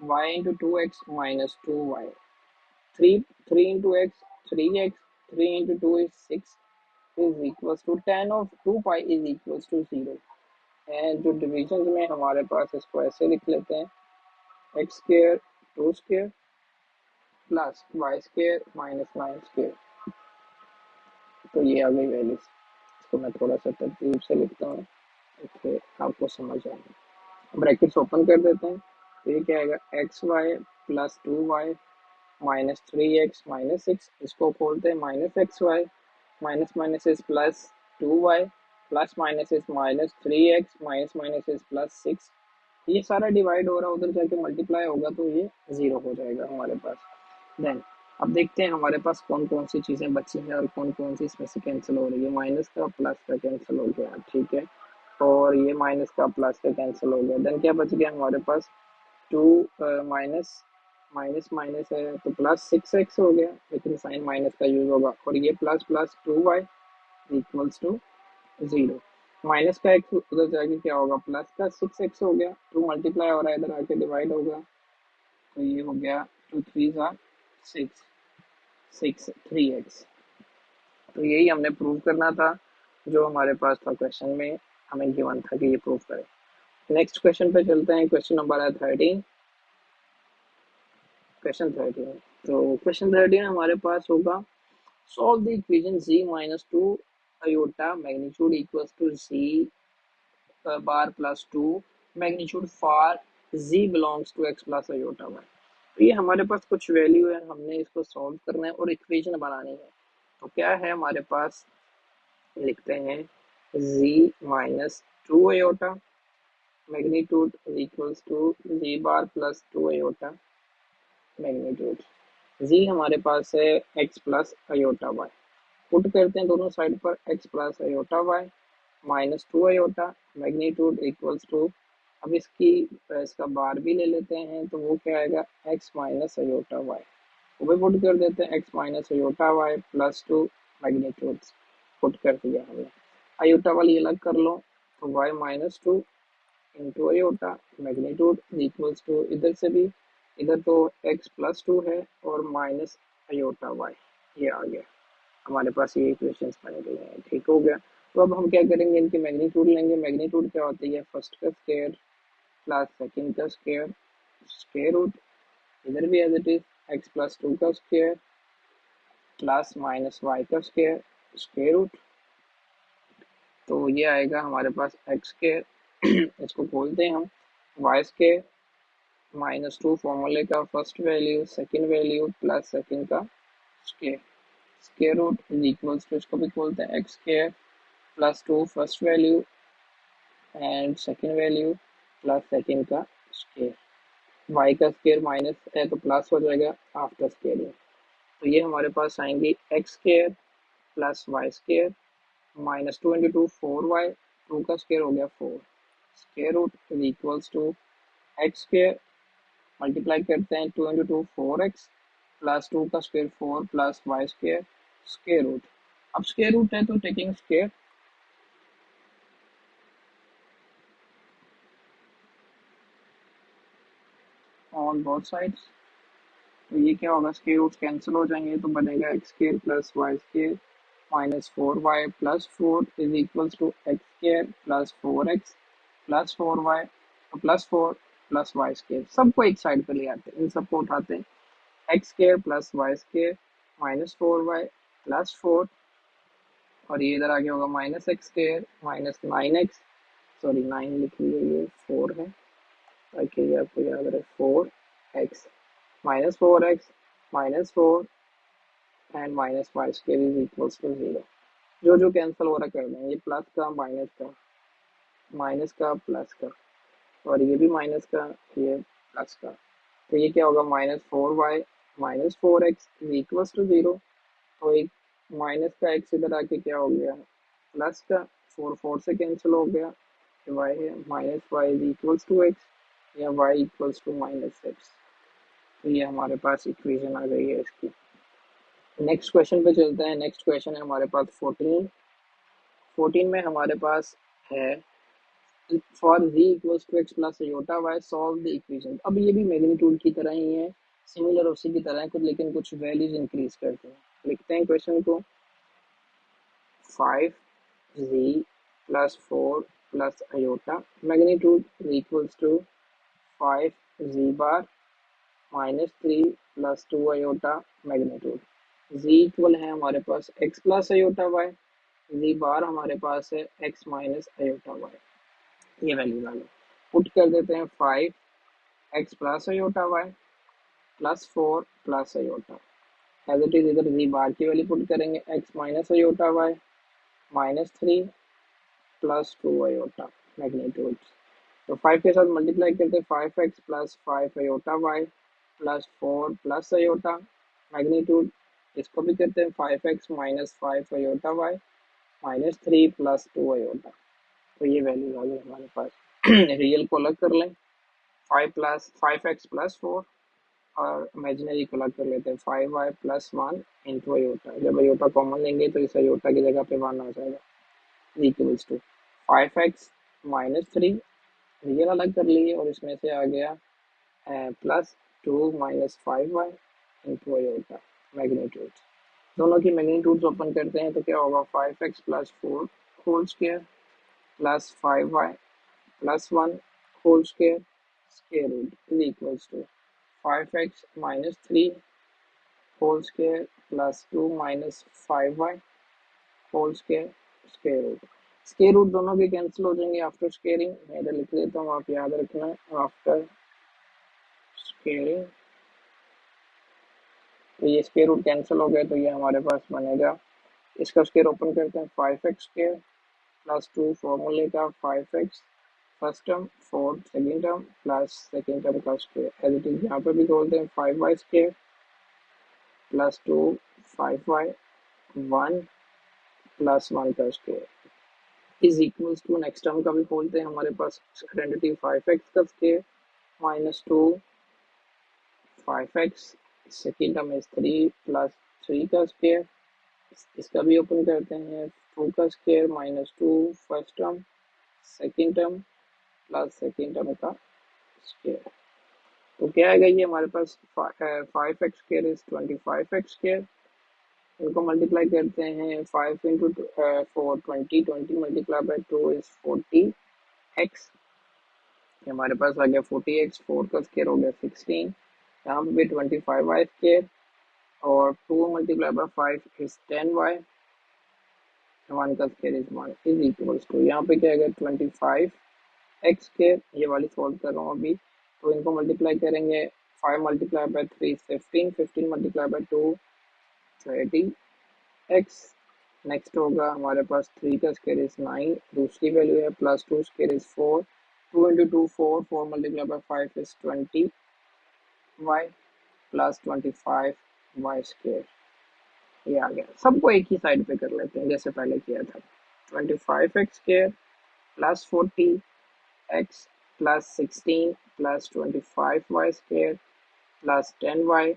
y into two x minus 2y, 3 into x 3x, 3 into two is 6 is equals to tan of 2 pi is equals to 0. And जो division में हमारे पास इसको ऐसे लिख लेते हैं, x square 2 square plus y square minus 9 square. तो ये आ गई वैल्यूज. इसको मैं थोड़ा सा तरतीब से लिखता हूँ ताकि आपको समझ आए. ब्रैकेट्स ओपन कर देते हैं तो ये क्या आएगा, x y plus 2y minus 3x minus 6, इसको खोलते हैं minus x y minus minus is plus 2y plus minus is minus 3x minus minus is plus 6. ये सारा डिवाइड हो रहा है, उधर जाके मल्टीप्लाई होगा तो ये 0 हो जाएगा हमारे पास. देन अब देखते हैं हमारे पास कौन कौन सी चीज़ें बची हैं और कौन कौन सी इसमें से कैंसिल हो रही है. माइनस का प्लस का कैंसिल हो गया, ठीक है, और ये माइनस का प्लस का कैंसिल हो गया. देन क्या बच गया हमारे पास, 2 माइनस माइनस माइनस है तो प्लस 6x हो गया, लेकिन साइन माइनस का यूज होगा, और ये plus plus 2y equals to zero. Minus का एक्स उधर जाके क्या होगा, प्लस का 6x हो गया, 2 मल्टीप्लाई हो रहा है, इधर आके डिवाइड होगा, तो ये हो गया 2 3 6, 6 3x। तो यही हमने प्रूव करना था, जो हमारे पास था क्वेश्चन में, हमें गिवन था कि ये प्रूव करें। नेक्स्ट क्वेश्चन पे चलते हैं। क्वेश्चन नंबर है 13। क्वेश्चन 13, तो क्वेश्चन 13 हमारे पास होगा, solve the equation z minus two iota magnitude equals to z bar plus two magnitude for z belongs to x plus iota y। तो ये हमारे पास कुछ वैल्यू है, हमने इसको सॉल्व करना है और इक्वेशन बनानी है। तो क्या है हमारे पास, लिखते हैं z minus two iota magnitude equals to z bar plus two iota magnitude. z हमारे पास है x plus iota y, put करते हैं दोनों साइड पर, x plus iota y minus two iota magnitude equals to, अब इसका बार भी ले लेते हैं, तो वो क्या आएगा, x माइनस अयोटा y, वो भी पुट कर देते हैं, x minus aorta y plus two magnitude, put कर दिया हमने। अयोटा वाली अलग कर लो, तो y minus two into iota magnitude equals to, इधर से भी, इधर तो x प्लस टू है और माइनस अयोटा y, ये आ गया हमारे पास, ये इक्वेशंस बन गई हैं। ठीक हो गया। तो अब हम क्या करेंगे, इनकी मैग्नीट्यूड लेंगे। मैग्नीट्यूड क्या होती है, फर्स्ट का स्क्वायर प्लस सेकंड का स्क्वायर, स्क्वायर रूट, इधर भी as it is x plus two का स्क्वायर प्लस माइनस वाई का स्क्वायर, स्क्वायर रूट, तो ये आएगा हमारे पास एक्स स्क्वायर इसको बोलते हैं हम, वाई स्क्वायर माइनस टू फॉर्मूले का first value second value plus second का square, square root is equals to, इसको भी बोलते हैं x square plus two first value and second value plus second का स्क्वायर, वाई का स्क्वायर माइनस है तो प्लस हो जाएगा आफ्टर स्क्वायरिंग। तो ये हमारे पास आएंगे x square plus y square minus two into two four y, two का स्क्वायर हो गया four, square root is equals to x square, multiply करते हैं two into two four x plus two का square four plus y square, square root, अब square root है तो taking square on both sides, तो ये क्या होगा, स्क्वायर रूट कैंसिल हो जाएंगे, तो बनेगा x square plus y square minus four y plus four is equals to x square plus four x plus four y plus four plus y square, सबको एक साइड पे ले आते हैं, इन सबको उठाते हैं, x square plus y square minus four y plus four, और ये इधर आगे होगा minus x square minus nine x, sorry nine लिख लिया, ये फोर है ताकि ये आपको याद रहे, four x minus four x minus four and minus y square is equals to zero, जो जो कैंसिल हो रहा कर दें, ये प्लस का माइनस का प्लस का, और ये भी माइनस का, ये प्लस का, तो ये क्या होगा, minus four y minus four x is equals to zero, तो एक माइनस का एक्स इधर आके क्या हो गया, प्लस का, फोर फोर से कैंसिल हो गया, वाई है minus y is equals to x या y equals to minus x, तो ये हमारे पास इक्वेशन आ गई है इसकी। नेक्स्ट क्वेश्चन पे चलते हैं। नेक्स्ट क्वेश्चन है हमारे पास 14। 14 में हमारे पास है, for z equals to x plus iota y solve the equation. अब ये भी मैग्नीट्यूड की तरह ही है, सिमिलर उसी की तरह है कुछ, लेकिन कुछ वैल्यूज इंक्रीज करते हैं। लिखते हैं क्वेश्चन को, 5z plus four plus iota magnitude equals to 5z bar minus three plus two iota magnitude. z equal है हमारे पास x plus iota y, z bar हमारे पास है x माइनस अयोटा वाई, ये वैल्यू डालो, पुट कर देते हैं 5x plus iota y plus four plus iota, as it is इधर जी बार की वैल्यू पुट करेंगे, x minus iota y minus three plus two iota magnitude, तो 5 के साथ मल्टीप्लाई करते हैं, 5x plus five iota y plus four plus iota magnitude, इसको भी करते हैं 5x minus five iota y minus three plus two iota, तो ये वैल्यू आ गई हमारे पास। रियल को अलग कर लें, फाइव एक्स प्लस फोर, और इमेजिनरी को अलग कर लेते हैं, 5y plus one into iota, जब अयोटा कॉमन लेंगे तो इस अयोटा की जगह पे वन आ जाएगा, equals to 5x minus 3, real अलग कर लिए और इसमें से आ गया plus 2 minus 5y into iota magnitude. दोनों की मैग्नीट्यूड्स ओपन करते हैं तो क्या होगा 5x plus 4 whole square plus 5y plus 1 whole square square root is equals to 5x minus 3 whole square plus 2 minus 5y whole square square root. Square root दोनों के cancel हो जाएंगे आफ्टर स्क्वेयरिंग। मैं इधर लिख देता हूँ, आप याद रखना आफ्टर स्क्वेयरिंग। तो ये स्क्वायर रूट कैंसिल हो गए तो ये हमारे पास बनेगा, इसका स्क्वायर ओपन करते हैं 5x स्क्वायर प्लस 2 फॉर्मूले का 5x first term 4 second term plus second term का स्क्वायर एज इट इज। यहाँ पे भी बोलते हैं 5y square plus 2 5y 1 plus 1 का square is equals to next term का भी बोलते हैं हमारे पास आइडेंटिटी 5x का square minus 2 5x second term is 3 plus 3 का स्क्वायर, इसका भी ओपन करते हैं 2 का square minus 2 first term second term plus second term का स्क्वायर। तो क्या आएगा ये हमारे पास 5x square is 25x square, इनको मल्टीप्लाई करते हैं 5 into 4 20 multiply by 2 is 40x, हमारे पास आ गया 40x, 4 का स्क्वायर हो गया 16, यहाँ पे भी 25y स्क्वायर और 2 मल्टीप्लाई बाय 5 इज 10y, 1 का square is 1 is equals to, यहाँ पे क्या आएगा 25x स्क्वायर, ये वाली सॉल्व कर रहा हूँ अभी। तो इनको मल्टीप्लाई करेंगे 5 multiply by 3 is 15, 15 multiply by 2 30x, next होगा हमारे पास 3 का स्क्वायर इज 9, दूसरी वैल्यू है plus 2 square is 4, 2 into 2 4, 4 multiply by 5 is 20y plus 25y square, ये आ गया। सबको एक ही साइड पे कर लेते हैं जैसे पहले किया था। 25x square plus 40x plus 16 plus 25y square plus 10y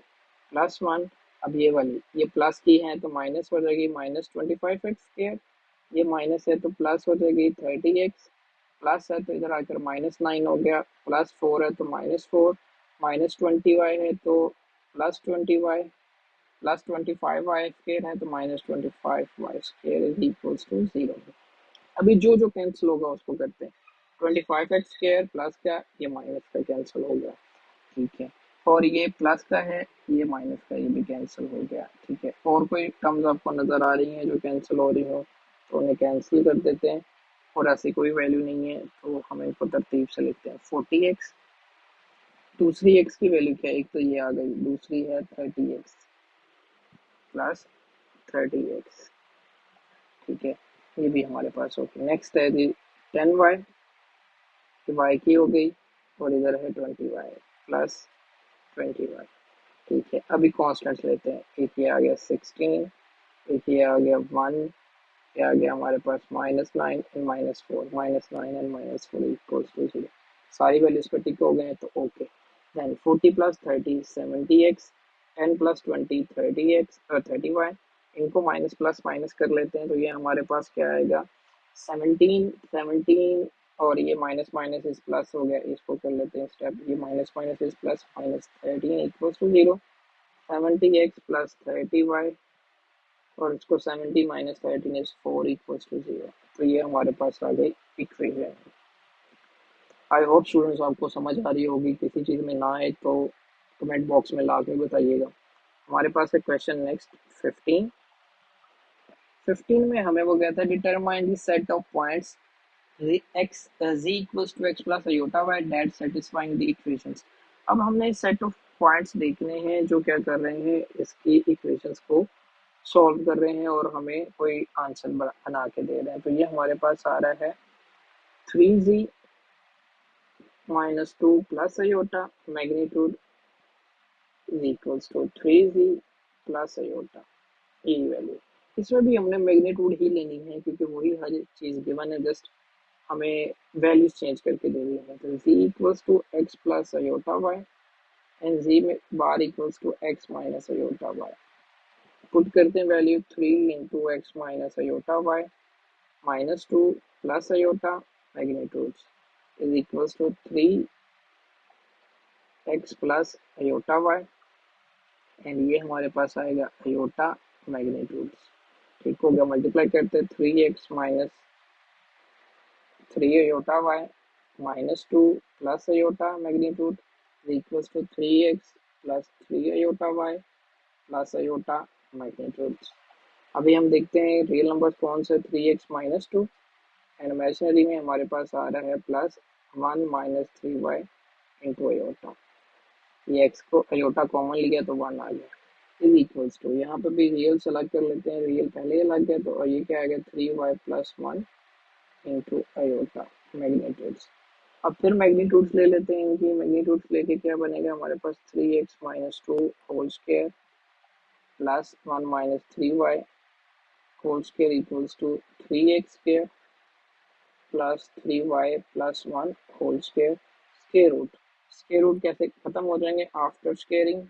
plus 1। अब ये वाली ये प्लस की है तो माइनस हो जाएगी माइनस 25x स्क्वायर, ये माइनस है तो प्लस हो जाएगी 30x, प्लस है तो इधर आकर माइनस 9 हो गया, प्लस 4 है तो माइनस 4, माइनस 20y है तो plus 20y, plus 25y square है तो minus 25y square is equals to 0। अभी जो जो कैंसिल होगा उसको करते हैं, 25x स्क्वायर प्लस का ये माइनस का कैंसिल हो गया, ठीक है, और ये प्लस का है ये माइनस का ये भी कैंसिल हो गया, ठीक है। और कोई टर्म्स आपको नज़र आ रही हैं जो कैंसिल हो रही हो तो उन्हें कैंसिल कर देते हैं, और ऐसी कोई वैल्यू नहीं है तो हम इनको तरतीब से लिखते हैं। 40x, दूसरी x की वैल्यू क्या है, एक तो ये आ गई, दूसरी है 30x प्लस 30x, ठीक है, ये भी हमारे पास होगी। नेक्स्ट है जी 10y, y की हो गई और इधर है 20y प्लस 20y, ठीक है। अभी कॉन्स्टेंट्स लेते हैं, एक ये आ गया 16, एक ये आ गया 1, ये आ गया हमारे पास -9 एंड -4, -9 एंड -4 इक्वल्स टू 0। सारी वैल्यूज पे टिक हो गए हैं तो okay. Then 40 plus 30 70x, 10 plus 20 30x 30y, इनको माइनस प्लस माइनस कर लेते हैं तो ये हमारे पास क्या आएगा 17 और ये माइनस माइनस इस प्लस हो गया, इसको कर लेते हैं स्टेप, ये minus minus is plus -13 equals to 0, 70x plus 30y और इसको 70 माइनस 13 इज 4 इक्वल्स टू 0। तो ये हमारे पास आ गई इक्वेशन। आई होप स्टूडेंट्स आपको समझ आ रही होगी, किसी चीज़ में ना आए तो कमेंट बॉक्स में ला के बताइएगा। हमारे पास है क्वेश्चन नेक्स्ट 15। 15 में हमें वो कहता है determine the set of points x z equals to x plus iota y that satisfying the equations. अब हमने सेट ऑफ पॉइंट्स देखने हैं जो क्या कर रहे हैं, इसकी इक्वेशंस को सॉल्व कर रहे हैं और हमें कोई आंसर बना के दे रहे हैं। तो ये हमारे पास आ रहा है 3z minus 2 plus iota magnitude is equals to 3z plus iota, ये वैल्यू। इसमें भी हमने मैग्नीट्यूड ही लेनी है क्योंकि वही हर चीज़ गिवन है, जस्ट हमें वैल्यूज चेंज करके दे दी है। तो z equals to x plus iota y and z में bar equals to x minus iota y। Put करते हैं value 3 into x minus iota y -2 plus iota magnitudes is equals to 3x plus iota y, and ये हमारे पास आएगा iota magnitudes। ठीक हो गया, मल्टीप्लाई करते हैं 3x minus 3 iota y -2 plus iota magnitude is equals to 3x plus 3 iota y plus iota magnitudes। अभी हम देखते हैं रियल नंबर कौन से 3x माइनस 2 एंड इमेजिनरी में हमारे पास आ रहा है +1 माइनस 3y इंटू अयोटा। ये x को अयोटा कॉमन लिया तो 1 आ गया इज इक्वल्स टू, यहाँ पे भी रियल सेलेक्ट कर लेते हैं, रियल पहले ही लग गया तो ये क्या आ गया 3y plus 1 into aorta magnitudes. अब फिर मैग्नीट्यूड्स ले लेते हैं, इनकी मैग्नीट्यूड्स लेके क्या बनेगा हमारे पास 3x minus 2 whole square plus 1 minus 3y whole square equals to 3x square plus 3y plus 1 whole square square root. Square root कैसे खत्म हो जाएंगे आफ्टर स्क्वायरिंग,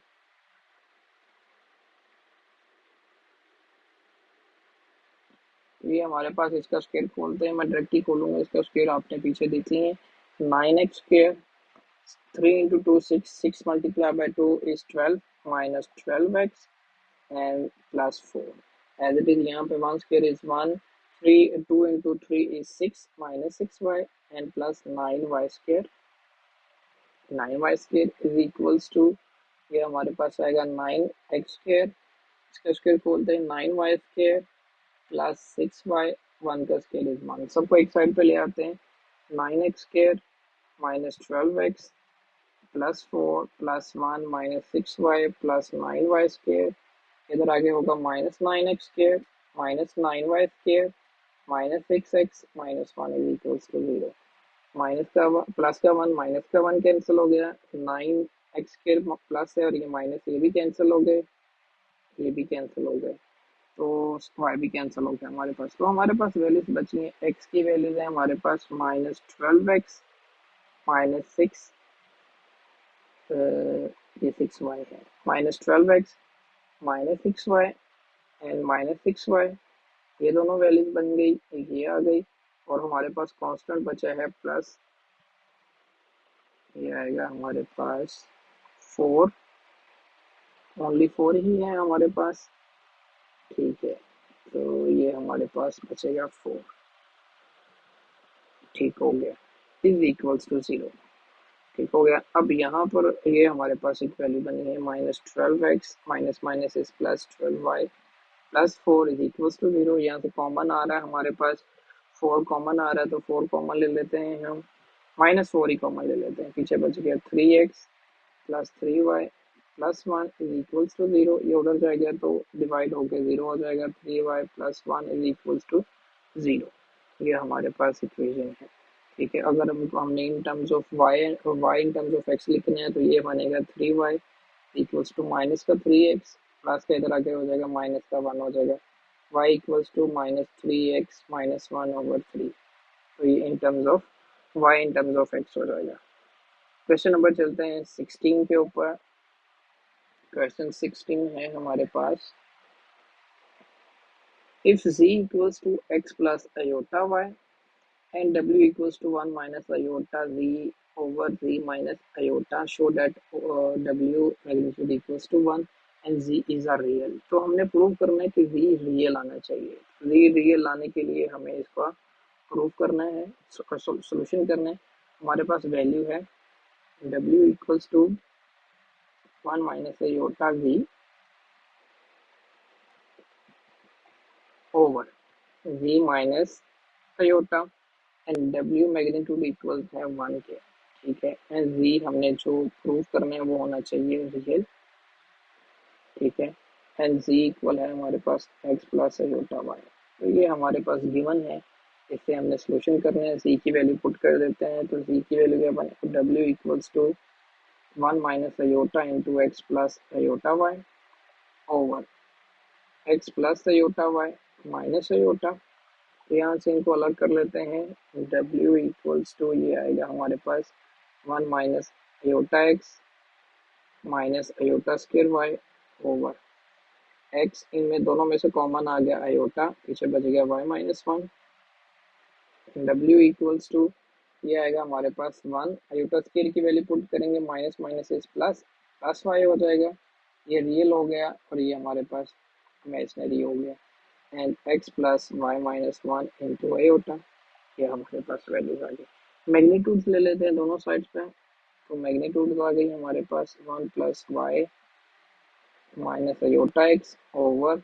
ये हमारे पास इसका स्क्वायर खोलते हैं, मैं डायरेक्टली खोलूंगा इसका स्क्वायर, आपने पीछे देख लिए 9x square 3 into 2 6, 6 multiplied by 2 is 12 minus 12x and plus 4 as it is, यहाँ पे 1 square is 1, 3 2 into 3 is 6 minus 6y and plus 9y square, 9y square is equals to, ये हमारे पास आएगा 9x square, इसका स्क्वायर खोलते हैं 9y square plus 6y, 1 का स्क्वायर इज 1, सबको एक साइड पे ले आते हैं 9x square minus 12x plus 4 plus 1 minus 6y plus 9y square, इधर आगे होगा -9x square minus 9y square minus 6x minus 1 is equals to 0। Minus का प्लस का 1 माइनस का 1 कैंसिल हो गया, 9x स्क्वायर प्लस है और ये माइनस ये भी कैंसिल हो गए, ये भी कैंसिल हो गए, तो y भी कैंसिल हो गया हमारे पास। तो हमारे पास वैल्यूज बची हैं, x की वैल्यूज है हमारे पास -12x माइनस 6, ये 6y है, -12x minus 6y and minus 6y, ये दोनों वैल्यूज बन गई, एक ये आ गई और हमारे पास कांस्टेंट बचा है प्लस, ये आएगा हमारे पास 4, ओनली 4 ही है हमारे पास। ठीक है, तो ये हमारे पास बचेगा 4, ठीक हो गया, इज इक्वल्स टू 0। ठीक हो गया, अब यहाँ पर ये हमारे पास एक वैल्यू बनी है -12x minus minus is +12y plus 4 is equals to 0। यहाँ से कॉमन आ रहा है हमारे पास 4 कॉमन आ रहा है तो 4 कॉमन ले लेते हैं हम, -4 ही कॉमन ले लेते हैं, पीछे बच गया 3x plus 3y plus 1 is equals to 0, ये उधर जाएगा तो डिवाइड होकर 0 हो जाएगा, 3y plus 1 is equals to 0, ये हमारे पास इक्वेशन है। ठीक है, अगर हमने in terms of y in terms of x लिखना है तो ये बनेगा 3y इक्वल्स टू माइनस का 3x प्लस का इधर आगे हो जाएगा माइनस का 1 हो जाएगा, y equals to -3x minus 1/3, तो ये in terms of y in terms of x हो जाएगा। क्वेश्चन नंबर चलते हैं 16 के ऊपर। क्वेश्चन 16 है हमारे पास, if z equals to x plus iota y and w equals to 1 minus iota z over z minus iota, show that w magnitude equals to 1 and z is a real। तो हमने prove करना है कि z real आना चाहिए, z real लाने के लिए हमें इसका प्रूव करना है, सोल्यूशन करना है। हमारे पास वैल्यू है w equals to 1 minus iota z over z minus iota and W magnitude equal है 1 के। ठीक है, एंड Z हमने जो प्रूव करना है वो होना चाहिए रियल। ठीक है, एंड Z इक्वल है हमारे पास x प्लस iota y, तो ये हमारे पास गिवन है, इससे हमने सोल्यूशन करना है, Z की वैल्यू पुट कर देते हैं, तो Z की वैल्यू क्या बने, W equals to 1 minus iota into x plus iota y over x plus iota y minus iota, यहाँ से इनको अलग कर लेते हैं, W इक्वल्स टू ये आएगा हमारे पास 1 minus iota x minus iota square y over x, इनमें दोनों में से कॉमन आ गया आयोटा, पीछे बच गया y minus 1 W equals to ये आएगा हमारे पास 1, आयोटा स्केयर की वैल्यू पुट करेंगे, minus minus is plus, plus y हो जाएगा, ये रियल हो गया और ये हमारे पास इमेजनरी हो गया, and x plus y minus 1 into iota, ये हमारे पास वैल्यूज आ गई। मैग्नीट्यूड्स ले लेते हैं दोनों साइड्स पे, तो मैग्नीट्यूड आ गई हमारे पास 1 plus y minus iota x over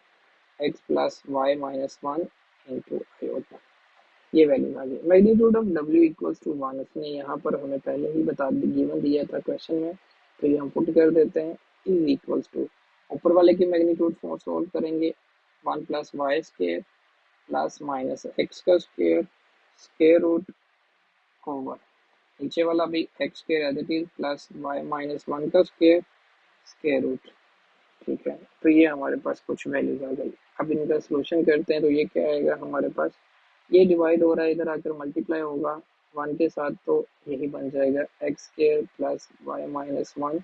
x plus y minus 1 into iota, ये वैल्यू आ गई। Magnitude of w equals to 1, इसने यहाँ पर हमें पहले ही बता गिवन दिया था क्वेश्चन में, तो ये हम पुट कर देते हैं, इज इक्वल्स टू ऊपर वाले की मैग्नीट्यूड सोल्व करेंगे, 1 plus y square plus minus x का स्केयर स्केयर रूट ओवर नीचे वाला भी x square as it is plus y minus 1 का स्केयर स्केयर रूट। ठीक है, तो ये हमारे पास कुछ वैल्यूज आ गई। अब इनका सोल्यूशन करते हैं, तो ये क्या आएगा हमारे पास, ये डिवाइड हो रहा है, इधर आकर मल्टीप्लाई होगा 1 के साथ, तो यही बन जाएगा x square plus y minus 1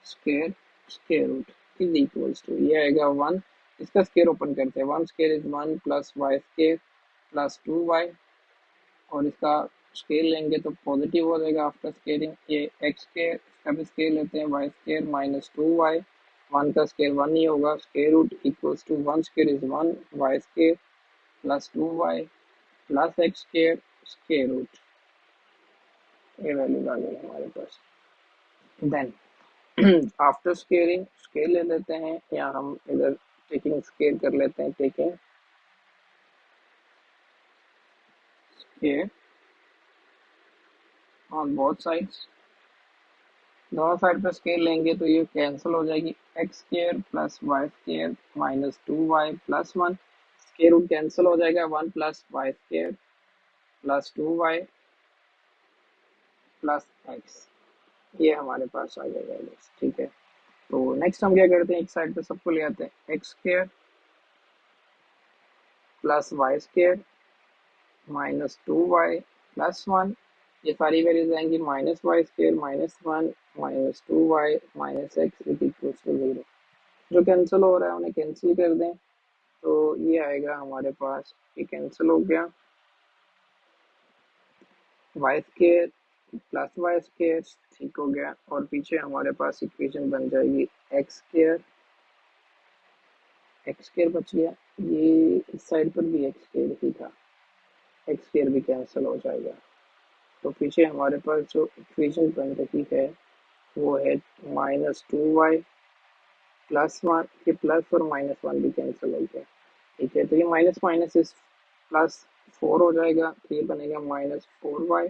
square square root is equals to, ये आएगा 1, इसका स्केयर ओपन करते हैं, 1 square is 1 plus y square plus 2y, और इसका स्केयर लेंगे तो पॉजिटिव हो जाएगा आफ्टर स्केयरिंग, ये एक्स स्केयर, इसका भी स्केयर लेते हैं, वाई स्केयर माइनस 2y, 1 का स्केयर 1 ही होगा, square root equals to 1 square is 1 y square plus 2y plus x square square root, ये वैल्यू आ गई हमारे पास। देन आफ्टर स्केयरिंग स्केयर ले लेते हैं, या हम इधर टेकिंग स्केयर कर लेते हैं, taking square on both sides, दोनों साइड पे स्केयर लेंगे तो ये कैंसिल हो जाएगी, x square plus y square minus 2y plus 1, square root cancel हो जाएगा, 1 plus y square plus 2y plus x, ये हमारे पास आ जाएगा। ठीक है, तो नेक्स्ट हम क्या करते हैं, एक साइड पे सबको ले आते हैं, x square plus y square minus 2y plus 1, ये सारी वैल्यूज आएंगी, minus y square minus 1 minus 2y minus x is equal to 0, जो कैंसिल हो रहा है उन्हें कैंसिल कर दें, तो ये आएगा हमारे पास, ये कैंसिल हो गया, y square plus y square ठीक हो गया, और पीछे हमारे पास इक्वेशन बन जाएगी एक्स स्केयर बच गया, ये इस साइड पर भी एक्स स्केयर ही था, एक्स स्केयर भी कैंसिल हो जाएगा, तो पीछे हमारे पास जो इक्वेशन बन रही है वो है माइनस 2y प्लस 1, ये प्लस और माइनस 1 भी कैंसिल हो गया। ठीक है, तो ये माइनस माइनस इस प्लस 4 हो जाएगा, तो ये बनेगा minus 4y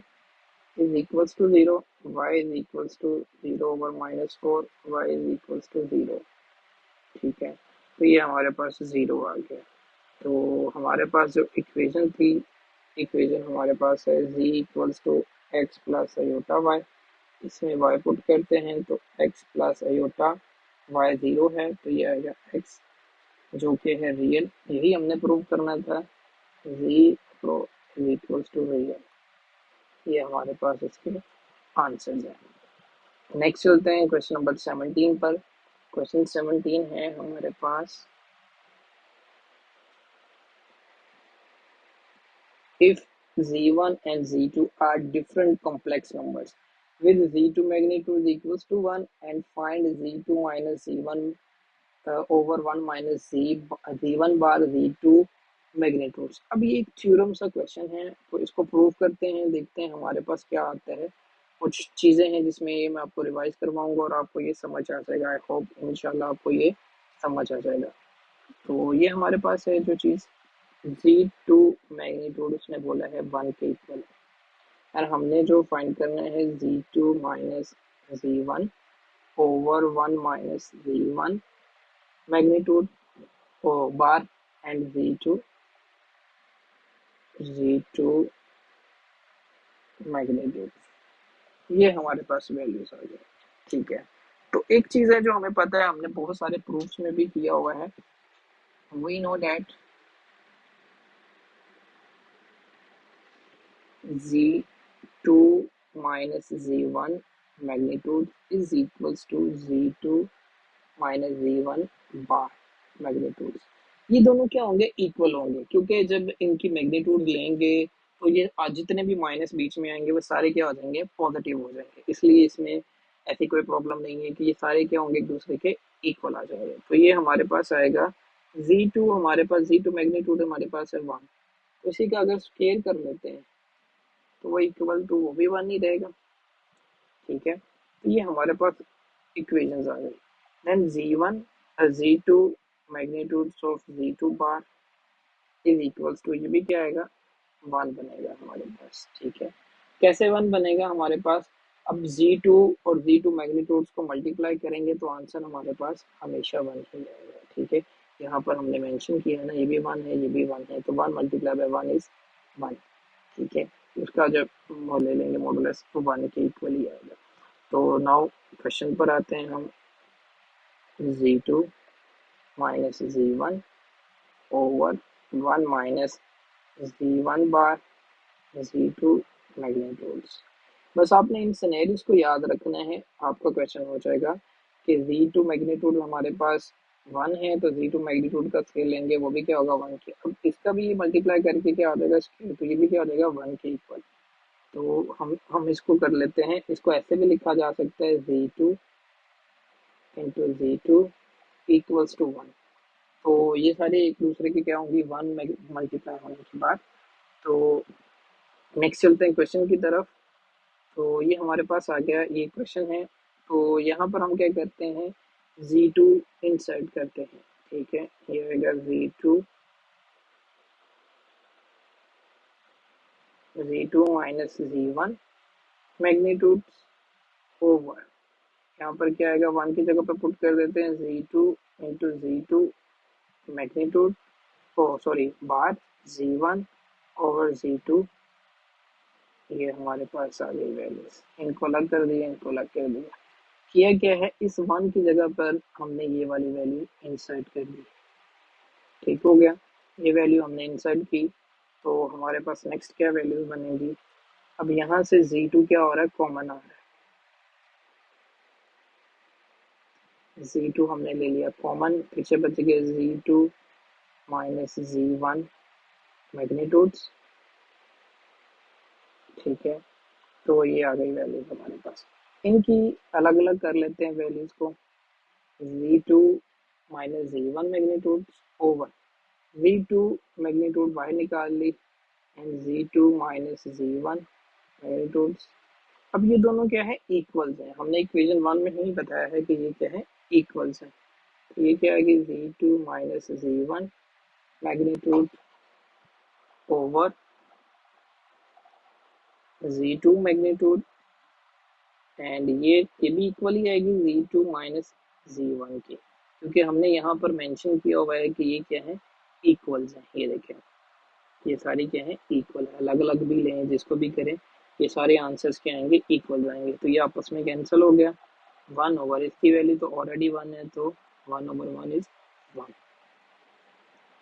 is equals to 0, y is equals to 0 over minus 4, y is equals to 0। ठीक है, तो ये हमारे पास 0 आ गया, तो हमारे पास जो इक्वेशन थी, इक्वेशन हमारे पास है z equals to x plus iota y, इसमें y पुट करते हैं तो x प्लस आयोटा y 0 है, तो ये आएगा x जो कि है रियल, यही हमने प्रूव करना था, z pro is equals to real, ये हमारे पास इसके आंसर है। नेक्स्ट चलते हैं क्वेश्चन नंबर 17 पर। क्वेश्चन 17 है हमारे पास, if z1 and z2 are different complex numbers with z2 magnitude equals to 1 and find z2 minus z1 over 1 minus z1 bar z2 magnitudes. अब ये एक थ्योरम सा क्वेश्चन है, तो इसको प्रूव करते हैं, देखते हैं हमारे पास क्या आता है। कुछ चीज़ें हैं जिसमें ये मैं आपको रिवाइज करवाऊंगा और आपको ये समझ आ जाएगा, आई होप इंशाल्लाह आपको ये समझ आ जाएगा। तो ये हमारे पास है जो चीज़, z2 मैग्नीट्यूड उसने बोला है 1 के इक्वल, और हमने जो फाइंड करना है z2 minus z1 over 1 minus z1 magnitude bar and z2 magnitude, ये हमारे पास वैल्यूज आ गए। ठीक है, तो एक चीज है जो हमें पता है, हमने बहुत सारे प्रूफ्स में भी किया हुआ है, we know that z2 minus z1 magnitude is equals to z2 minus z1 bar magnitude, ये दोनों क्या होंगे, इक्वल होंगे, क्योंकि जब इनकी मैग्नीट्यूड लेंगे तो ये आज जितने भी माइनस बीच में आएंगे वो सारे क्या हो जाएंगे, पॉजिटिव हो जाएंगे। इसलिए इसमें ऐसी कोई प्रॉब्लम नहीं है कि ये सारे क्या होंगे, एक दूसरे के इक्वल आ जाएंगे। तो ये हमारे पास आएगा z2, हमारे पास z2 मैग्नीट्यूड हमारे पास है 1। तो इसी का अगर स्केयर कर लेते हैं तो वो इक्वल टू वो भी 1 ही रहेगा। ठीक है, तो ये हमारे पास इक्वेशंस आ गई। Then z1 z2 magnitude of z2 bar is equals to, ये भी क्या आएगा, 1 बनेगा हमारे पास। ठीक है, कैसे 1 बनेगा हमारे पास, अब z2 और z2 मैग्नीट्यूड्स को मल्टीप्लाई करेंगे तो आंसर हमारे पास हमेशा 1 ही आएगा। ठीक है, यहाँ पर हमने मेंशन किया है ना, ये भी 1 है, ये भी 1 है, तो 1 मल्टीप्लाई बाय 1 इज 1। ठीक है, उसका जब वो ले लेंगे मॉडुलस तो 1 के इक्वल ही आएगा। तो नाउ क्वेश्चन पर आते हैं हम, z2 minus z1 over 1 minus z1 बार z2 मैग्नीट्यूड्स। बस आपने इन सिनेरियोस को याद रखना है, आपका क्वेश्चन हो जाएगा कि z2 मैग्नीट्यूड हमारे पास 1 है तो z2 मैग्नीट्यूड का स्केल लेंगे, वो भी क्या होगा 1 के। अब इसका भी मल्टीप्लाई करके क्या हो जाएगा स्केल, तो ये भी क्या हो जाएगा 1 के इक्वल। तो हम इसको कर लेते हैं, इसको ऐसे भी लिखा जा सकता है z2 into z2 equals to 1। तो ये सारे एक दूसरे की क्या होंगी, 1 मल्टीप्लाई होने के बाद। तो नेक्स्ट चलते हैं क्वेश्चन की तरफ। तो ये हमारे पास आ गया, ये क्वेश्चन है। तो यहाँ पर हम क्या करते हैं, z2 इंसर्ट करते हैं। ठीक है, ये आएगा z2 minus z1 magnitude over, यहाँ पर क्या आएगा, 1 की जगह पर पुट कर देते हैं z2 इंटू z2 मैग्नीट्यूड, ओ सॉरी बार z1 ओवर z2। ये हमारे पास आ गई वैल्यूज, इनको अलग कर दिया, इनको अलग कर दिया। किया क्या है, इस 1 की जगह पर हमने ये वाली वैल्यू इंसर्ट कर दी। ठीक हो गया, ये वैल्यू हमने इंसर्ट की। तो हमारे पास नेक्स्ट क्या वैल्यू बनेगी, अब यहाँ से z2 क्या हो रहा है, कॉमन आ रहा है। z2 हमने ले लिया कॉमन, पीछे बच गया z2 माइनस z1 मैग्नीट्यूड्स। ठीक है, तो ये आ गई वैल्यूज हमारे पास। इनकी अलग अलग कर लेते हैं वैल्यूज को, z2 minus z1 magnitude over z2 magnitude बाहर निकाल ली and z2 minus z1 magnitude. अब ये दोनों क्या है, इक्वल्स हैं। हमने इक्वेशन 1 में ही बताया है कि ये क्या है, इक्वल्स हैं। तो ये क्या आएगी, z2 minus z1 magnitude over z2 magnitude, and ये भी इक्वल ही आएगी z2 माइनस z1 की, क्योंकि हमने यहाँ पर मेंशन किया हुआ है कि ये क्या है, इक्वल्स हैं। ये देखें, ये सारी क्या है, इक्वल है। अलग अलग भी लें, जिसको भी करें, ये सारे आंसर्स क्या आएंगे, इक्वल आएंगे। तो ये आपस में कैंसिल हो गया, 1 ओवर इसकी वैल्यू तो ऑलरेडी 1 है, तो 1 ओवर 1 इज 1।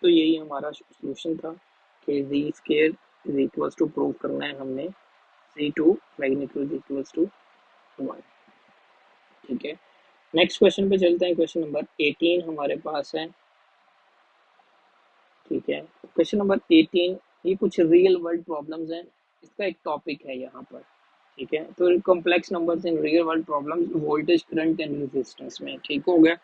तो यही हमारा सोल्यूशन था कि z square is equals to, prove करना है हमने z2 मैग्नीट्यूड इक्वल्स टू 1। ठीक है, नेक्स्ट क्वेश्चन पे चलते हैं। क्वेश्चन नंबर 18 हमारे पास है। ठीक है, क्वेश्चन नंबर 18, ये कुछ रियल वर्ल्ड प्रॉब्लम्स हैं, इसका एक टॉपिक है यहाँ पर। ठीक है, तो complex numbers in real world problems, voltage current and resistance में। ठीक हो गया,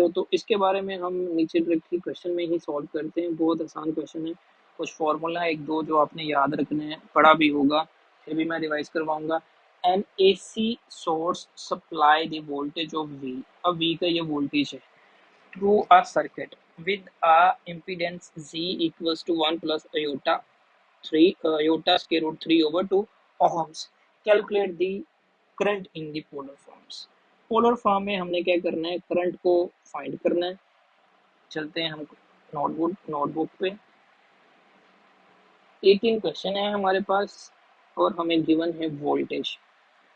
तो इसके बारे में हम नीचे रखी क्वेश्चन में ही सॉल्व करते हैं। बहुत आसान क्वेश्चन है, कुछ फॉर्मूला एक दो जो आपने याद रखने हैं, पढ़ा भी होगा, फिर भी मैं रिवाइज करवाऊंगा। An AC source supply the voltage of V, अब V का ये वोल्टेज है, through a circuit with a impedance Z equals to 1 plus iota 3 iota square root 3 over 2 ohms. Calculate the current in the polar forms. Polar form में हमने क्या करना है, current को फाइंड करना है। चलते हैं हम नोटबुक पे। 18 क्वेश्चन है हमारे पास और हमें गिवन है voltage.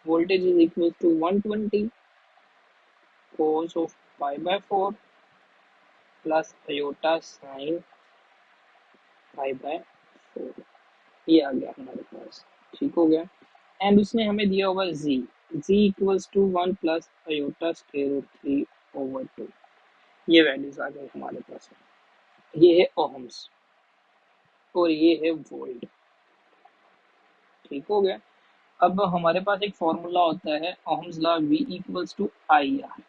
Voltage is equal to 120 cos of pi by 4 plus iota sine pi by 4। ये आ गया हमारे पास। ठीक हो गया, एंड उसने हमें दिया होगा z equals to 1 plus iota square root 3 over 2। ये वैल्यूज आ गई हमारे पास। ये है ओहम्स और ये है वोल्ट। ठीक हो गया। अब हमारे पास एक फॉर्मूला होता है ohm's law, V equals to I R.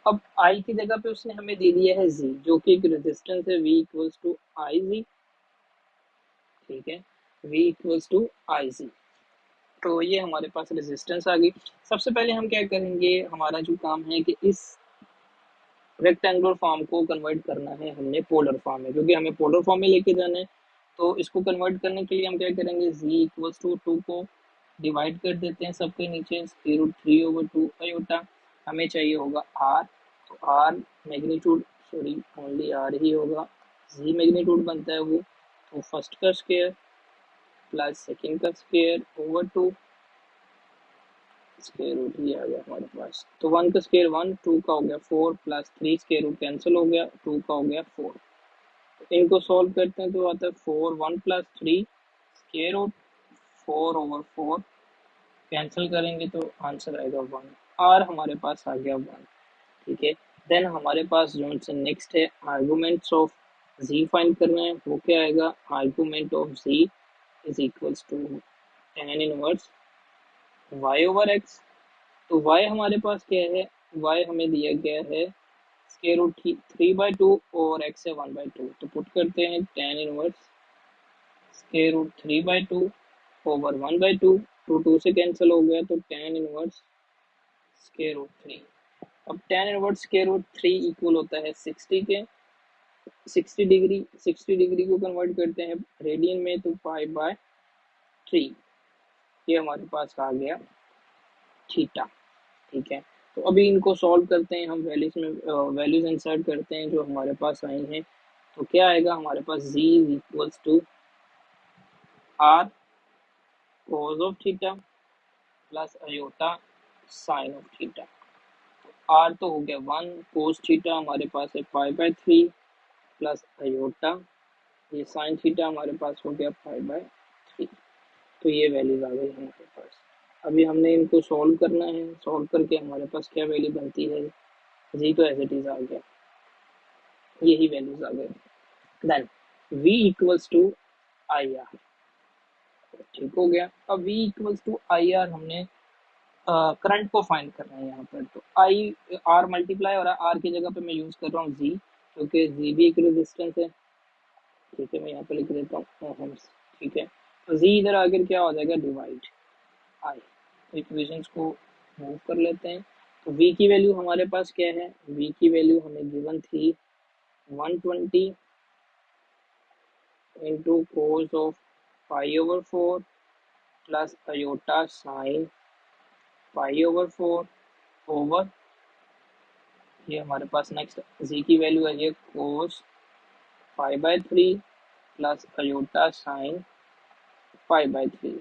अब I की जगह पे उसने हमें दे दिया है Z, जो कि एक रेजिस्टेंस है, V इक्वल्स टू आई जी। ठीक है, V इक्वल्स टू आई जी। तो ये हमारे पास रेजिस्टेंस आ गई। सबसे पहले हम क्या करेंगे, हमारा जो काम है कि इस रेक्टेंगुलर फॉर्म को कन्वर्ट करना है हमने पोलर फॉर्म में, क्योंकि हमें पोलर फॉर्म में लेके जाना है। तो इसको कन्वर्ट करने के लिए हम क्या करेंगे, z इक्वल्स टू 2 को डिवाइड कर देते हैं सबके नीचे, √3/2 आयोटा। हमें चाहिए होगा r, तो r magnitude, sorry only r ही होगा, z मैग्नीट्यूड बनता है वो, तो फर्स्ट का स्क्वायर प्लस सेकेंड का स्क्वायर ओवर 2, स्क्वायर रूट ही आ गया हमारे पास। तो 1 का स्क्वायर 1, 2 का हो गया 4, प्लस 3 स्क्वायर रूट कैंसिल हो गया, 2 का हो गया 4। तो इनको सॉल्व करते हैं तो आता है 4, 1 प्लस 3 स्क्वायर रूट 4/4, कैंसिल करेंगे तो आंसर आएगा 1, और हमारे पास आ गया 1। ठीक है, देन हमारे पास जो से नेक्स्ट है आर्गूमेंट्स ऑफ z फाइंड करना है। वो क्या आएगा, argument of z is equals to tan inverse y/x। तो y हमारे पास क्या है, y हमें दिया गया है स्क्वायर रूट 3/2 और x है 1/2। तो पुट करते हैं tan inverse square root 3/2 over 1/2, 2 से कैंसिल हो गया, तो tan इनवर्स स्क्वायर रूट 3। अब tan inverse square root 3 equal होता है 60 के, 60 डिग्री को कन्वर्ट करते हैं रेडियन में, तो π/3 ये हमारे पास आ गया थीटा। ठीक है, तो अभी इनको सॉल्व करते हैं हम, वैल्यूज इंसर्ट करते हैं जो हमारे पास आई हैं। तो क्या आएगा हमारे पास, z equals to r cos of theta plus iota sine of theta. r तो हो गया 1, cos थीटा हमारे पास है π/3 प्लस अयोटा, ये साइन थीटा हमारे पास हो गया π/3। तो ये वैल्यूज आ गई हमारे पास। अभी हमने इनको सॉल्व करना है, सॉल्व करके हमारे पास क्या वैल्यू बनती है, जी तो एज इट इज आ गया, यही वैल्यूज आ गए। Then v equals to I R. ठीक हो गया। अब v equals to I R, हमने करंट को फाइंड करना है यहाँ पर। तो आई आर मल्टीप्लाई और आर की जगह पे मैं यूज कर रहा हूँ जी, क्योंकि जी भी एक रेजिस्टेंस है। ठीक है, मैं यहाँ पे लिख देता हूँ ओहम्स। ठीक है, तो जी इधर आकर क्या हो जाएगा, डिवाइड आई। इक्वेशंस को मूव कर लेते हैं। तो v की वैल्यू हमारे पास क्या है, v की वैल्यू हमें गिवन थी 120 into cos of π/4 plus iota sine π/4 over, ये हमारे पास नेक्स्ट z की वैल्यू है ये कोस π/3 प्लस अयोटा साइन π/3।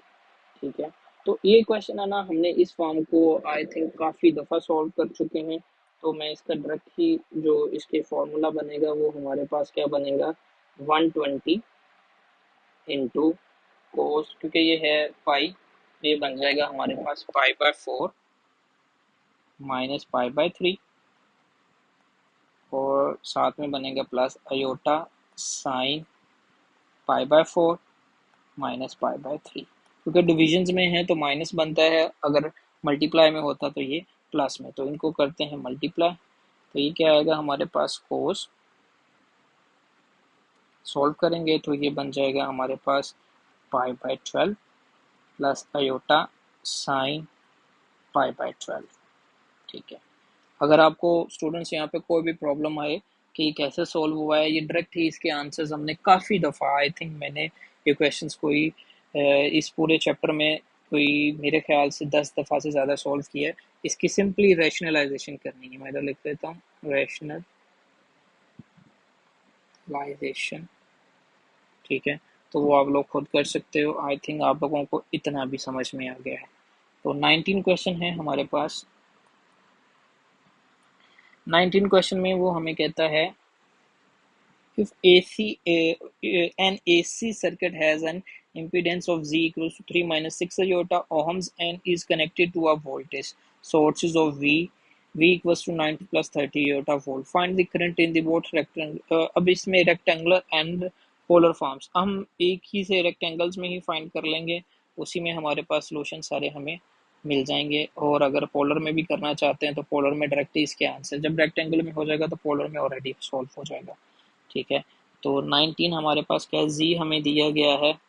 ठीक है, तो ये क्वेश्चन है ना, हमने इस फॉर्म को आई थिंक काफ़ी दफ़ा सॉल्व कर चुके हैं। तो मैं इसका डायरेक्ट ही जो इसके फॉर्मूला बनेगा वो हमारे पास क्या बनेगा, 120 इंटू कोस, क्योंकि ये है पाई, ये बन जाएगा हमारे पास π/4 माइनस π/3, और साथ में बनेगा प्लस अयोटा साइन π/4 माइनस π/3। क्योंकि डिविजन्स में है तो माइनस बनता है, अगर मल्टीप्लाई में होता तो ये प्लस में। तो इनको करते हैं मल्टीप्लाई, तो ये क्या आएगा हमारे पास, कोस सॉल्व करेंगे तो ये बन जाएगा हमारे पास π/12 प्लस अयोटा साइन π/12। ठीक है, अगर आपको स्टूडेंट्स यहाँ पे कोई भी प्रॉब्लम आए कि कैसे सॉल्व हुआ है, ये डायरेक्ट ही इसके आंसर्स हमने काफ़ी दफ़ा, आई थिंक मैंने ये क्वेश्चंस कोई इस पूरे चैप्टर में कोई मेरे ख्याल से 10 दफ़ा से ज़्यादा सॉल्व किया है। इसकी सिंपली रैशनलाइजेशन करनी है, मैं इधर लिख देता हूँ रैशनलाइजेशन। ठीक है, तो वो आप लोग खुद कर सकते हो। आई थिंक आप लोगों को इतना भी समझ में आ गया है। तो 19 क्वेश्चन है हमारे पास। 19 क्वेश्चन में वो हमें कहता है, if an AC circuit has an impedance of Z equals to 3 minus 6 iota ohms and is connected to a voltage sources of V equals to 90 plus 30 iota volt. Find the current in the both rectangle। अब इसमें rectangular and polar forms हम एक ही से rectangles में ही find कर लेंगे, उसी में हमारे पास सोल्यूशन सारे हमें मिल जाएंगे। और अगर पोलर में भी करना चाहते हैं तो पोलर में डायरेक्टली इसके आंसर, जब रेक्टेंगुलर में हो जाएगा तो पोलर में ऑलरेडी सॉल्व हो जाएगा। ठीक है, तो 19 हमारे पास क्या है, जी हमें दिया गया है